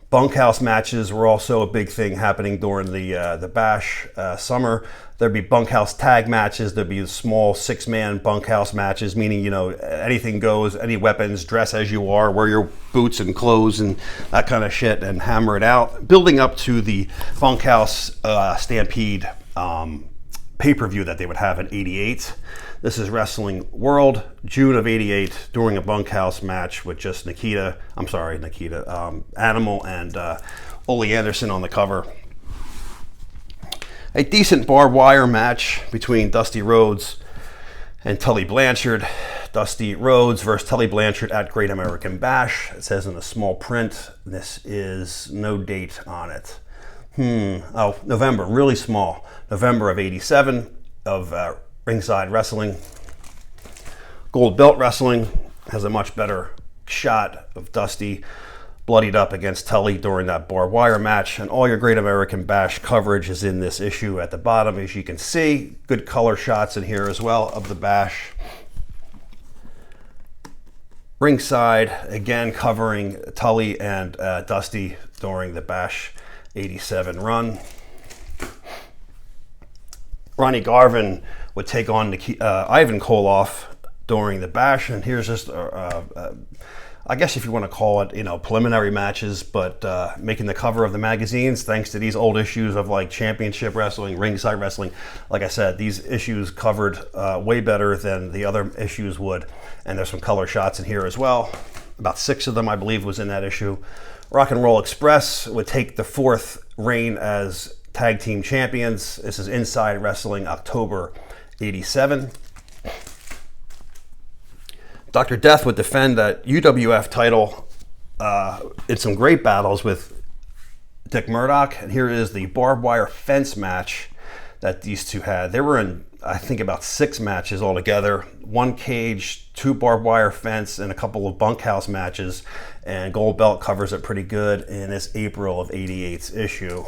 Bunkhouse matches were also a big thing happening during the Bash summer. There'd be bunkhouse tag matches. There'd be small 6-man bunkhouse matches, meaning, you know, anything goes, any weapons, dress as you are, wear your boots and clothes and that kind of shit, and hammer it out. Building up to the Bunkhouse Stampede pay-per-view that they would have in '88. This is Wrestling World, June of '88, during a bunkhouse match with just Animal and Ole Anderson on the cover. A decent barbed wire match between Dusty Rhodes and Tully Blanchard. Dusty Rhodes versus Tully Blanchard at Great American Bash. It says in the small print, this is no date on it. November, really small. November of '87 of Ringside Wrestling. Gold Belt Wrestling has a much better shot of Dusty bloodied up against Tully during that barbed wire match, and all your Great American Bash coverage is in this issue at the bottom, as you can see. Good color shots in here as well of the Bash. Ringside, again covering Tully and Dusty during the Bash '87 run. Ronnie Garvin would take on Ivan Koloff during the Bash, and here's just I guess if you want to call it, you know, preliminary matches, but making the cover of the magazines thanks to these old issues of like Championship Wrestling, Ringside Wrestling. Like I said, these issues covered way better than the other issues would, and there's some color shots in here as well. About 6 of them, I believe, was in that issue. Rock and Roll Express would take the 4th reign as tag team champions. This is Inside Wrestling, October '87. Dr. Death would defend that UWF title in some great battles with Dick Murdoch. And here is the barbed wire fence match that these two had. They were in, I think, about 6 matches altogether. 1 cage, 2 barbed wire fence, and a couple of bunkhouse matches. And Gold Belt covers it pretty good in this April of '88's issue.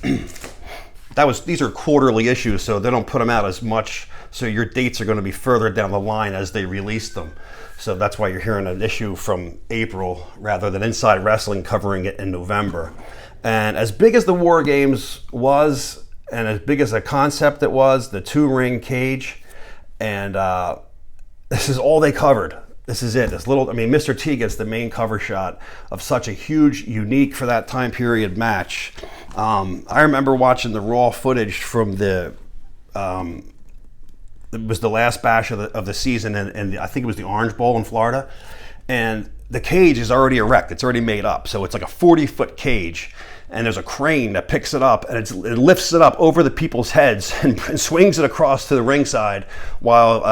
These are quarterly issues, so they don't put them out as much. So your dates are going to be further down the line as they release them. So that's why you're hearing an issue from April rather than Inside Wrestling covering it in November. And as big as the War Games was, and as big as a concept it was, the 2-ring cage, and this is all they covered. This is it. This little, I mean, Mr. T gets the main cover shot of such a huge, unique for that time period match. I remember watching the raw footage from it was the last Bash of the season, and I think it was the Orange Bowl in Florida, and the cage is already erect. It's already made up, so it's like a 40-foot cage, and there's a crane that picks it up, and it lifts it up over the people's heads and swings it across to the ringside, while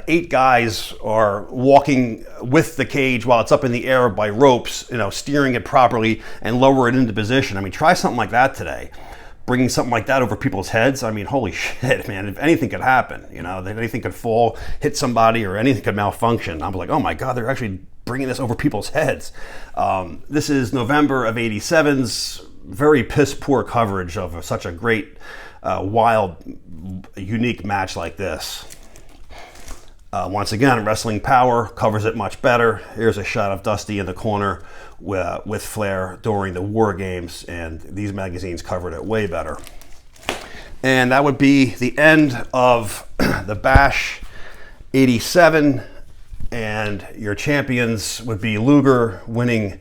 8 guys are walking with the cage while it's up in the air by ropes, you know, steering it properly and lower it into position. I mean, try something like that today. Bringing something like that over people's heads, I mean, holy shit, man, if anything could happen, you know, that anything could fall, hit somebody, or anything could malfunction. I'm like, oh my God, they're actually bringing this over people's heads. This is November of '87's very piss poor coverage of such a great, wild, unique match like this. Once again, Wrestling Power covers it much better. Here's a shot of Dusty in the corner with Flair during the War Games, and these magazines covered it way better. And that would be the end of the Bash 87, and your champions would be Luger winning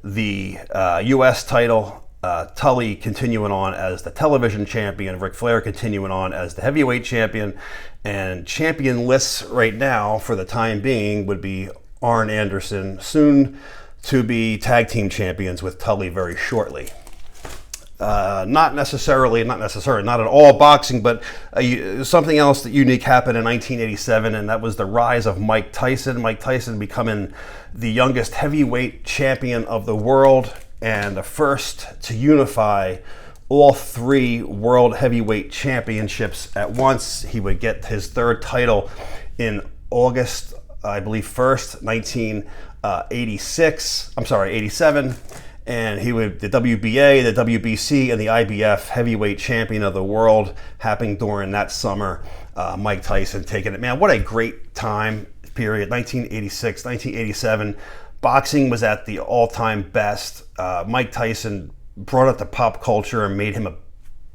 the U.S. title, Tully continuing on as the television champion, Ric Flair continuing on as the heavyweight champion, and champion lists right now for the time being would be Arn Anderson, soon to be tag team champions with Tully very shortly. Not at all boxing, but something else that unique happened in 1987, and that was the rise of Mike Tyson. Mike Tyson becoming the youngest heavyweight champion of the world and the first to unify all three world heavyweight championships at once. He would get his third title in August, I believe, 1st, 87. And he would, the WBA, the WBC, and the IBF heavyweight champion of the world happening during that summer. Mike Tyson taking it. Man, what a great time period. 1986, 1987. Boxing was at the all-time best. Mike Tyson brought it to pop culture and made him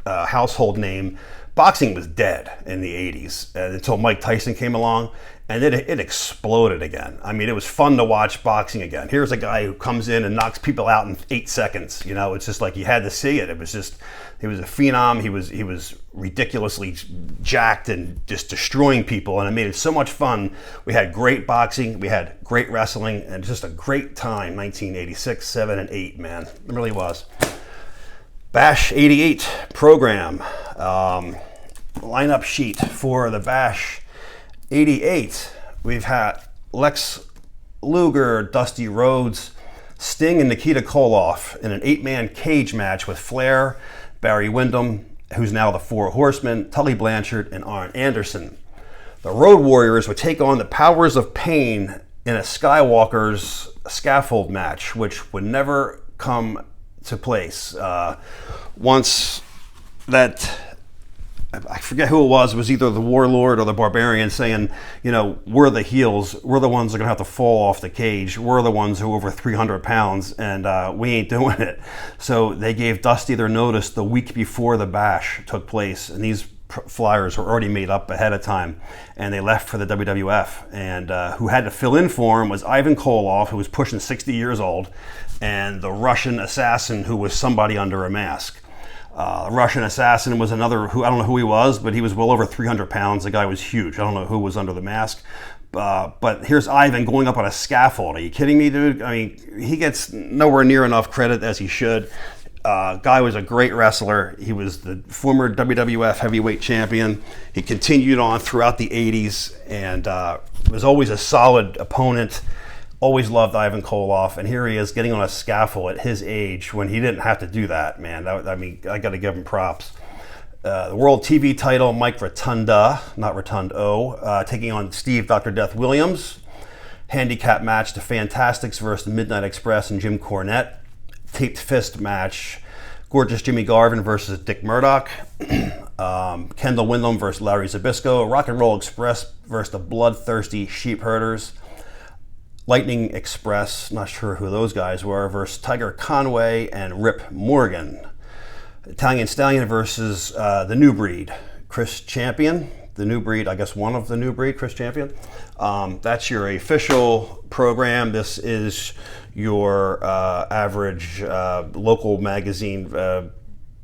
a household name. Boxing was dead in the 80s until Mike Tyson came along, and it exploded again. I mean, it was fun to watch boxing again. Here's a guy who comes in and knocks people out in 8 seconds. You know, it's just like you had to see it. It was just, he was a phenom. He was ridiculously jacked and just destroying people, and it made it so much fun. We had great boxing, we had great wrestling, and just a great time. 1986, 7, and 8, man, it really was. Bash 88 program. Lineup sheet for the Bash 88. We've had Lex Luger, Dusty Rhodes, Sting, and Nikita Koloff in an 8-man cage match with Flair, Barry Windham, who's now the Four Horsemen, Tully Blanchard, and Arn Anderson. The Road Warriors would take on the Powers of Pain in a Skywalker's scaffold match, which would never come to place. Once that, I forget who it was either the Warlord or the Barbarian saying, you know, we're the heels, we're the ones that are going to have to fall off the cage, we're the ones who are over 300 pounds, and we ain't doing it. So they gave Dusty their notice the week before the Bash took place, and these flyers were already made up ahead of time, and they left for the WWF. And who had to fill in for him was Ivan Koloff, who was pushing 60 years old, and the Russian assassin, who was somebody under a mask. The Russian assassin was another, who I don't know who he was, but he was well over 300 pounds. The guy was huge. I don't know who was under the mask. But here's Ivan going up on a scaffold. Are you kidding me, dude? I mean, he gets nowhere near enough credit as he should. Guy was a great wrestler. He was the former WWF heavyweight champion. He continued on throughout the 80s and was always a solid opponent. Always loved Ivan Koloff, and here he is getting on a scaffold at his age when he didn't have to do that, man. I mean, I got to give him props. The World TV title, Mike Rotunda, not Rotundo, taking on Steve Dr. Death Williams. Handicap match, the Fantastics versus the Midnight Express and Jim Cornette. Taped fist match, Gorgeous Jimmy Garvin versus Dick Murdoch. Kendall Windham versus Larry Zbyszko. Rock and Roll Express versus the Bloodthirsty Sheepherders. Lightning Express, not sure who those guys were, versus Tiger Conway and Rip Morgan. Italian Stallion versus the New Breed, Chris Champion. The New Breed, I guess one of the New Breed, Chris Champion. That's your official program. This is your average local magazine.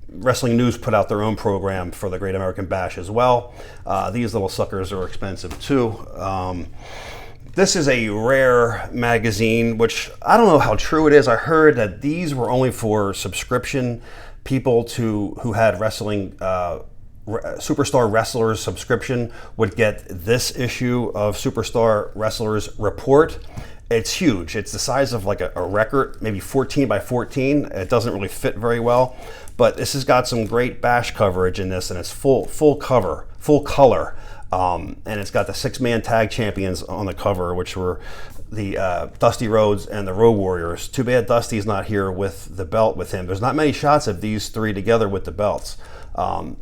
Wrestling News put out their own program for the Great American Bash as well. These little suckers are expensive too. This is a rare magazine, which I don't know how true it is. I heard that these were only for subscription people who had wrestling, Superstar Wrestlers subscription would get this issue of Superstar Wrestlers Report. It's huge. It's the size of like a record, maybe 14 by 14. It doesn't really fit very well, but this has got some great Bash coverage in this, and it's full color. And it's got the 6-man tag champions on the cover, which were the Dusty Rhodes and the Road Warriors. Too bad Dusty's not here with the belt with him. There's not many shots of these three together with the belts.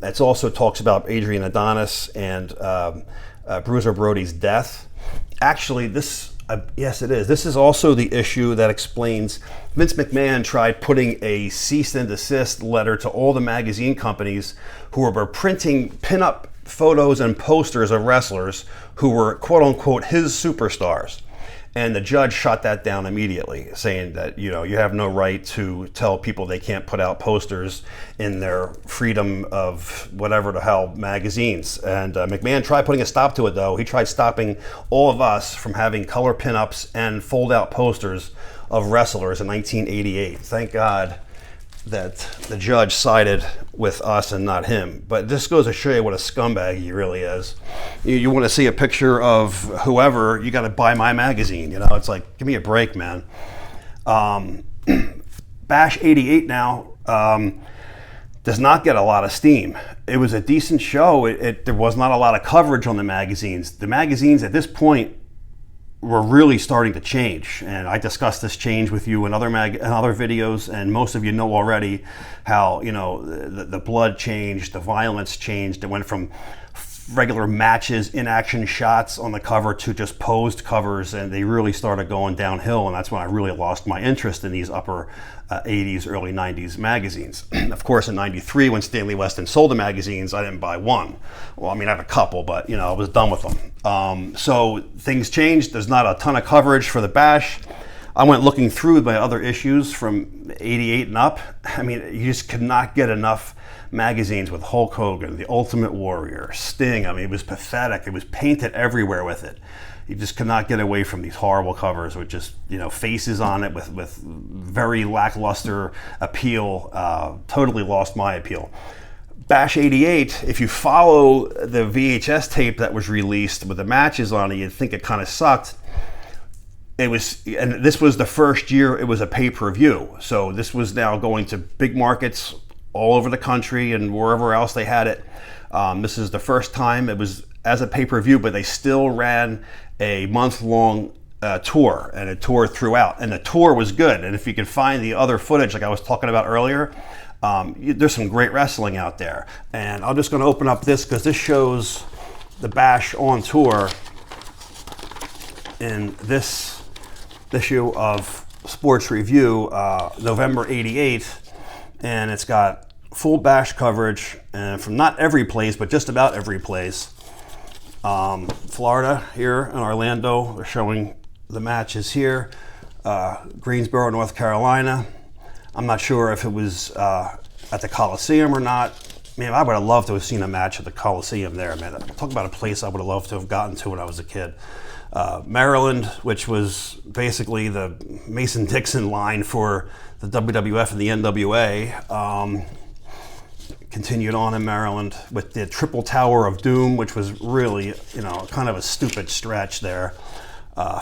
It also talks about Adrian Adonis and Bruiser Brody's death. Actually, yes, it is. This is also the issue that explains Vince McMahon tried putting a cease and desist letter to all the magazine companies who were printing pinup photos and posters of wrestlers who were quote unquote his superstars. And the judge shot that down immediately, saying that, you have no right to tell people they can't put out posters in their freedom of whatever the hell magazines. And McMahon tried putting a stop to it, though. He tried stopping all of us from having color pinups and fold-out posters of wrestlers in 1988. Thank God that the judge sided with us and not him. But this goes to show you what a scumbag he really is. You want to see a picture of whoever, you got to buy my magazine. It's like, give me a break, man. Bash 88 now does not get a lot of steam. It was a decent show. There was not a lot of coverage on the magazines. The magazines at this point were really starting to change, and I discussed this change with you in other videos, and most of you know already how the blood changed, the violence changed. It went from regular matches, in-action shots on the cover to just posed covers, and they really started going downhill, and that's when I really lost my interest in these upper 80s, early 90s magazines. Of course, in 93, when Stanley Weston sold the magazines, I didn't buy one. Well, I mean, I have a couple, but I was done with them. So things changed. There's not a ton of coverage for the Bash. I went looking through my other issues from 88 and up. I mean, you just could not get enough magazines with Hulk Hogan, The Ultimate Warrior, Sting. I mean, it was pathetic. It was painted everywhere with it. You just could not get away from these horrible covers with just, faces on it with very lackluster appeal. Totally lost my appeal. Bash 88, if you follow the VHS tape that was released with the matches on it, you'd think it kind of sucked. And this was the first year it was a pay-per-view. So this was now going to big markets all over the country and wherever else they had it. This is the first time it was as a pay-per-view, but they still ran a month-long tour, and it toured throughout. And the tour was good. And if you can find the other footage, like I was talking about earlier, there's some great wrestling out there. And I'm just going to open up this because this shows the Bash on tour in this issue of Sports Review, November 88. And it's got full Bash coverage from not every place, but just about every place. Florida here in Orlando, they're showing the matches here. Greensboro, North Carolina. I'm not sure if it was at the Coliseum or not. Man, I would have loved to have seen a match at the Coliseum there, man. Talk about a place I would have loved to have gotten to when I was a kid. Maryland, which was basically the Mason-Dixon line for the WWF and the NWA. Continued on in Maryland with the Triple Tower of Doom, which was really, kind of a stupid stretch there.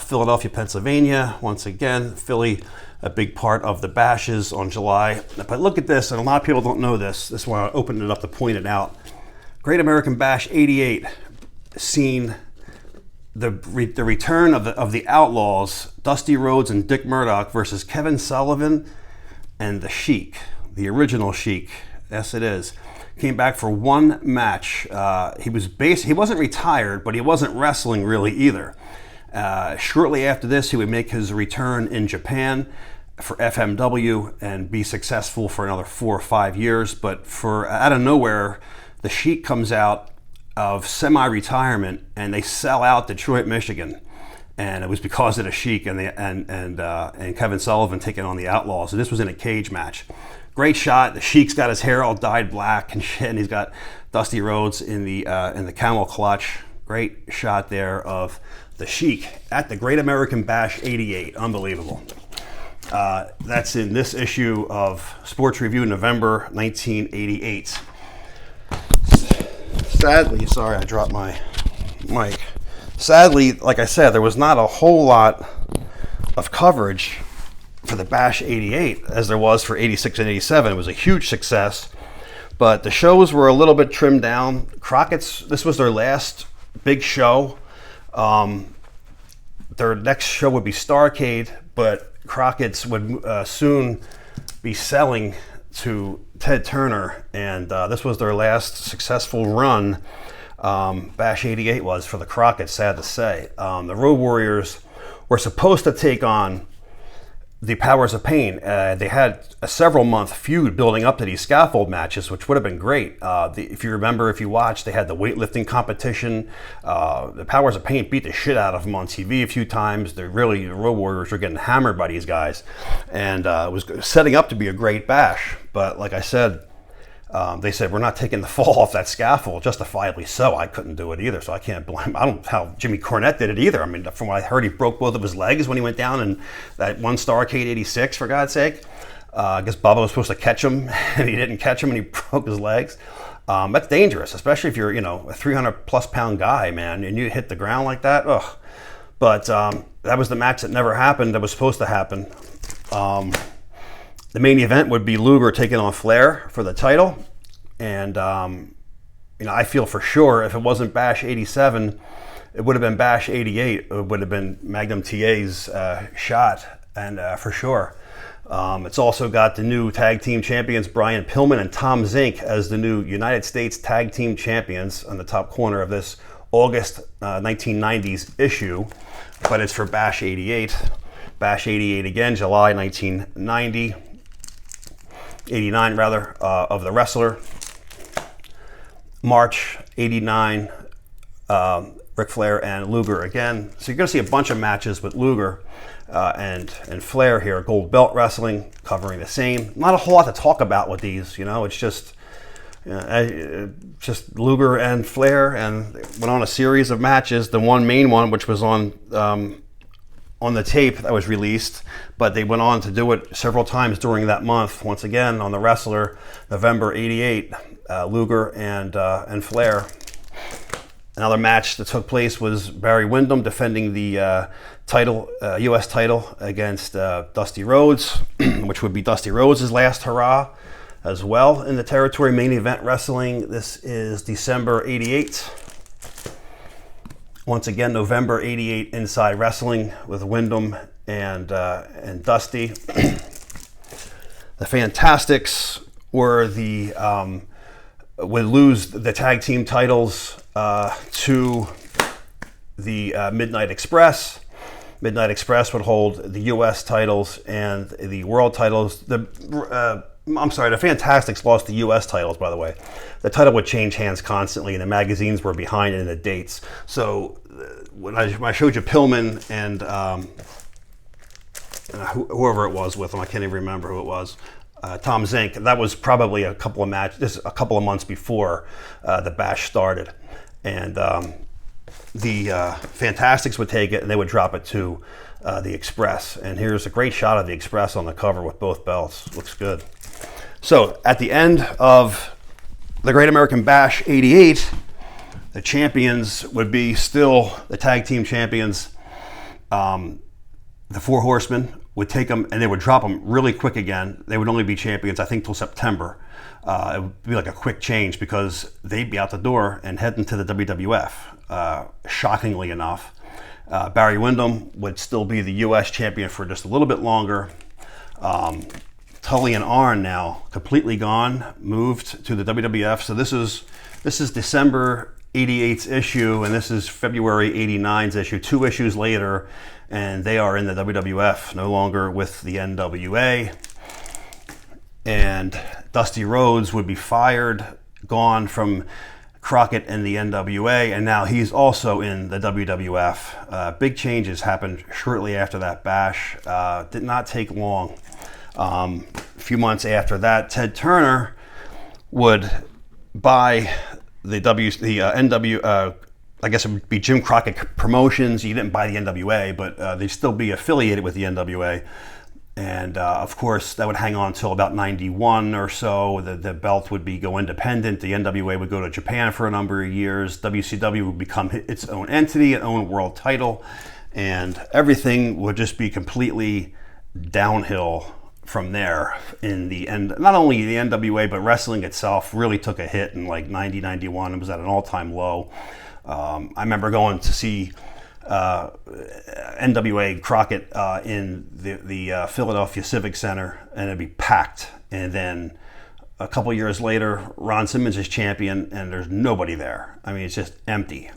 Philadelphia, Pennsylvania, once again, Philly, a big part of the Bashes on July. But look at this, and a lot of people don't know this. This is why I opened it up to point it out. Great American Bash 88, seen the return of the Outlaws, Dusty Rhodes and Dick Murdoch versus Kevin Sullivan and the Sheik, the original Sheik. Yes, it is. Came back for one match. He wasn't retired, but he wasn't wrestling really either. Shortly after this, he would make his return in Japan for FMW and be successful for another 4 or 5 years. But out of nowhere, the Sheik comes out of semi-retirement and they sell out Detroit, Michigan. And it was because of the Sheik and Kevin Sullivan taking on the Outlaws. And this was in a cage match. Great shot. The Sheik's got his hair all dyed black and shit, and he's got Dusty Rhodes in the camel clutch. Great shot there of the Sheik at the Great American Bash 88. Unbelievable. That's in this issue of Sports Review, November 1988. Sadly, sorry, I dropped my mic. Sadly, like I said, there was not a whole lot of coverage for the Bash 88 as there was for 86 and 87. It was a huge success, but the shows were a little bit trimmed down. Crockett's, this was their last big show. Their next show would be Starrcade, but Crockett's would soon be selling to Ted Turner, and this was their last successful run. Bash 88 was for the Crockett's, sad to say. The Road Warriors were supposed to take on the Powers of Pain. They had a several-month feud building up to these scaffold matches, which would have been great. If you remember, if you watched, they had the weightlifting competition. The Powers of Pain beat the shit out of them on TV a few times. The Road Warriors were getting hammered by these guys. And it was setting up to be a great bash. But like I said, they said, we're not taking the fall off that scaffold, justifiably so. I couldn't do it either, so I can't blame. I don't know how Jimmy Cornette did it either. I mean, from what I heard, he broke both of his legs when he went down in that one Starrcade 86, for God's sake. I guess Bubba was supposed to catch him, and he didn't catch him, and he broke his legs. That's dangerous, especially if you're, a 300-plus pound guy, man, and you hit the ground like that. Ugh. But that was the match that never happened, that was supposed to happen. The main event would be Luger taking on Flair for the title. And, I feel for sure if it wasn't Bash 87, it would have been Bash 88. It would have been Magnum TA's shot, and for sure. It's also got the new tag team champions, Brian Pillman and Tom Zink, as the new United States tag team champions on the top corner of this August 1990s issue. But it's for Bash 88. Bash 88 again, July 1990. 89 rather, of the Wrestler. March 89, Ric Flair and Luger again. So you're going to see a bunch of matches with Luger and Flair here. Gold belt wrestling, covering the same. Not a whole lot to talk about with these, it's just Luger and Flair, and they went on a series of matches. The one main one, which was on the tape that was released, but they went on to do it several times during that month. Once again, on the Wrestler, November 88, Luger and Flair. Another match that took place was Barry Windham defending the title, U.S. title against Dusty Rhodes, which would be Dusty Rhodes' last hurrah as well in the territory. Main event wrestling. This is December 88. Once again, November 88 Inside Wrestling with Windham and Dusty. The Fantastics were would lose the tag team titles to the Midnight Express. Midnight Express would hold the U.S. titles and the world titles. The Fantastics lost the U.S. titles, by the way. The title would change hands constantly, and the magazines were behind in the dates. So when I showed you Pillman and whoever it was with him, I can't even remember who it was, Tom Zink, that was probably a couple of months before the Bash started. And the Fantastics would take it, and they would drop it to the Express. And here's a great shot of the Express on the cover with both belts. Looks good. So at the end of the Great American Bash 88, the champions would be still the tag team champions. The Four Horsemen would take them, and they would drop them really quick again. They would only be champions, I think, till September. It would be like a quick change because they'd be out the door and heading to the WWF, shockingly enough. Barry Windham would still be the U.S. champion for just a little bit longer. Tully and Arn now completely gone, moved to the WWF. So this is December 88's issue, and this is February 89's issue. 2 issues later, and they are in the WWF, no longer with the NWA. And Dusty Rhodes would be fired, gone from Crockett and the NWA, and now he's also in the WWF. Big changes happened shortly after that bash. Did not take long. A few months after that, Ted Turner would buy the NW. I guess it would be Jim Crockett Promotions. He didn't buy the NWA, but they'd still be affiliated with the NWA. And of course, that would hang on until about 91 or so. The belt would go independent. The NWA would go to Japan for a number of years. WCW would become its own entity, its own world title, and everything would just be completely downhill from there in the end. Not only the NWA, but wrestling itself really took a hit in like 90, 91. It was at an all-time low. I remember going to see NWA Crockett in the Philadelphia Civic Center, and it'd be packed. And then a couple years later, Ron Simmons is champion, and there's nobody there. I mean, it's just empty.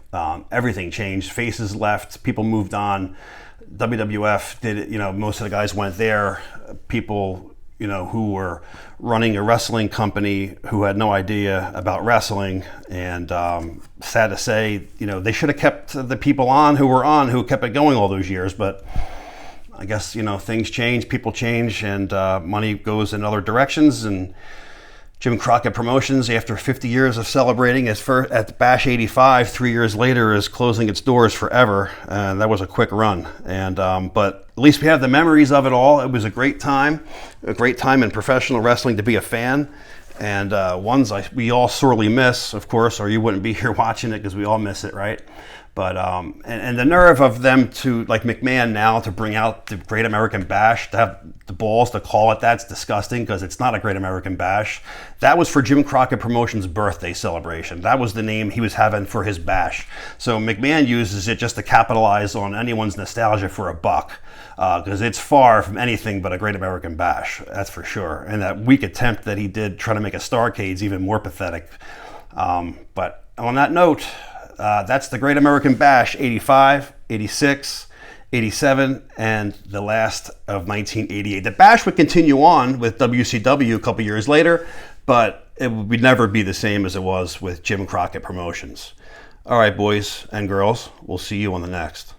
Everything changed. Faces left. People moved on. WWF did it. You know, most of the guys went there. People, you know, who were running a wrestling company who had no idea about wrestling. And sad to say, you know, they should have kept the people on who kept it going all those years. But I guess, you know, things change, people change, and money goes in other directions. And Jim Crockett Promotions, after 50 years of celebrating at Bash 85, 3 years later, is closing its doors forever. And that was a quick run. And but at least we have the memories of it all. It was a great time in professional wrestling to be a fan. And ones we all sorely miss, of course, or you wouldn't be here watching it, because we all miss it, right? But and the nerve of them to, like McMahon now, to bring out the Great American Bash, to have the balls to call it that's disgusting, because it's not a Great American Bash. That was for Jim Crockett Promotions' birthday celebration. That was the name he was having for his bash. So McMahon uses it just to capitalize on anyone's nostalgia for a buck, because it's far from anything but a Great American Bash, that's for sure. And that weak attempt that he did trying to make a Starrcade is even more pathetic. But on that note, that's the Great American Bash, 85, 86, 87, and the last of 1988. The Bash would continue on with WCW a couple years later, but it would never be the same as it was with Jim Crockett Promotions. All right, boys and girls, we'll see you on the next.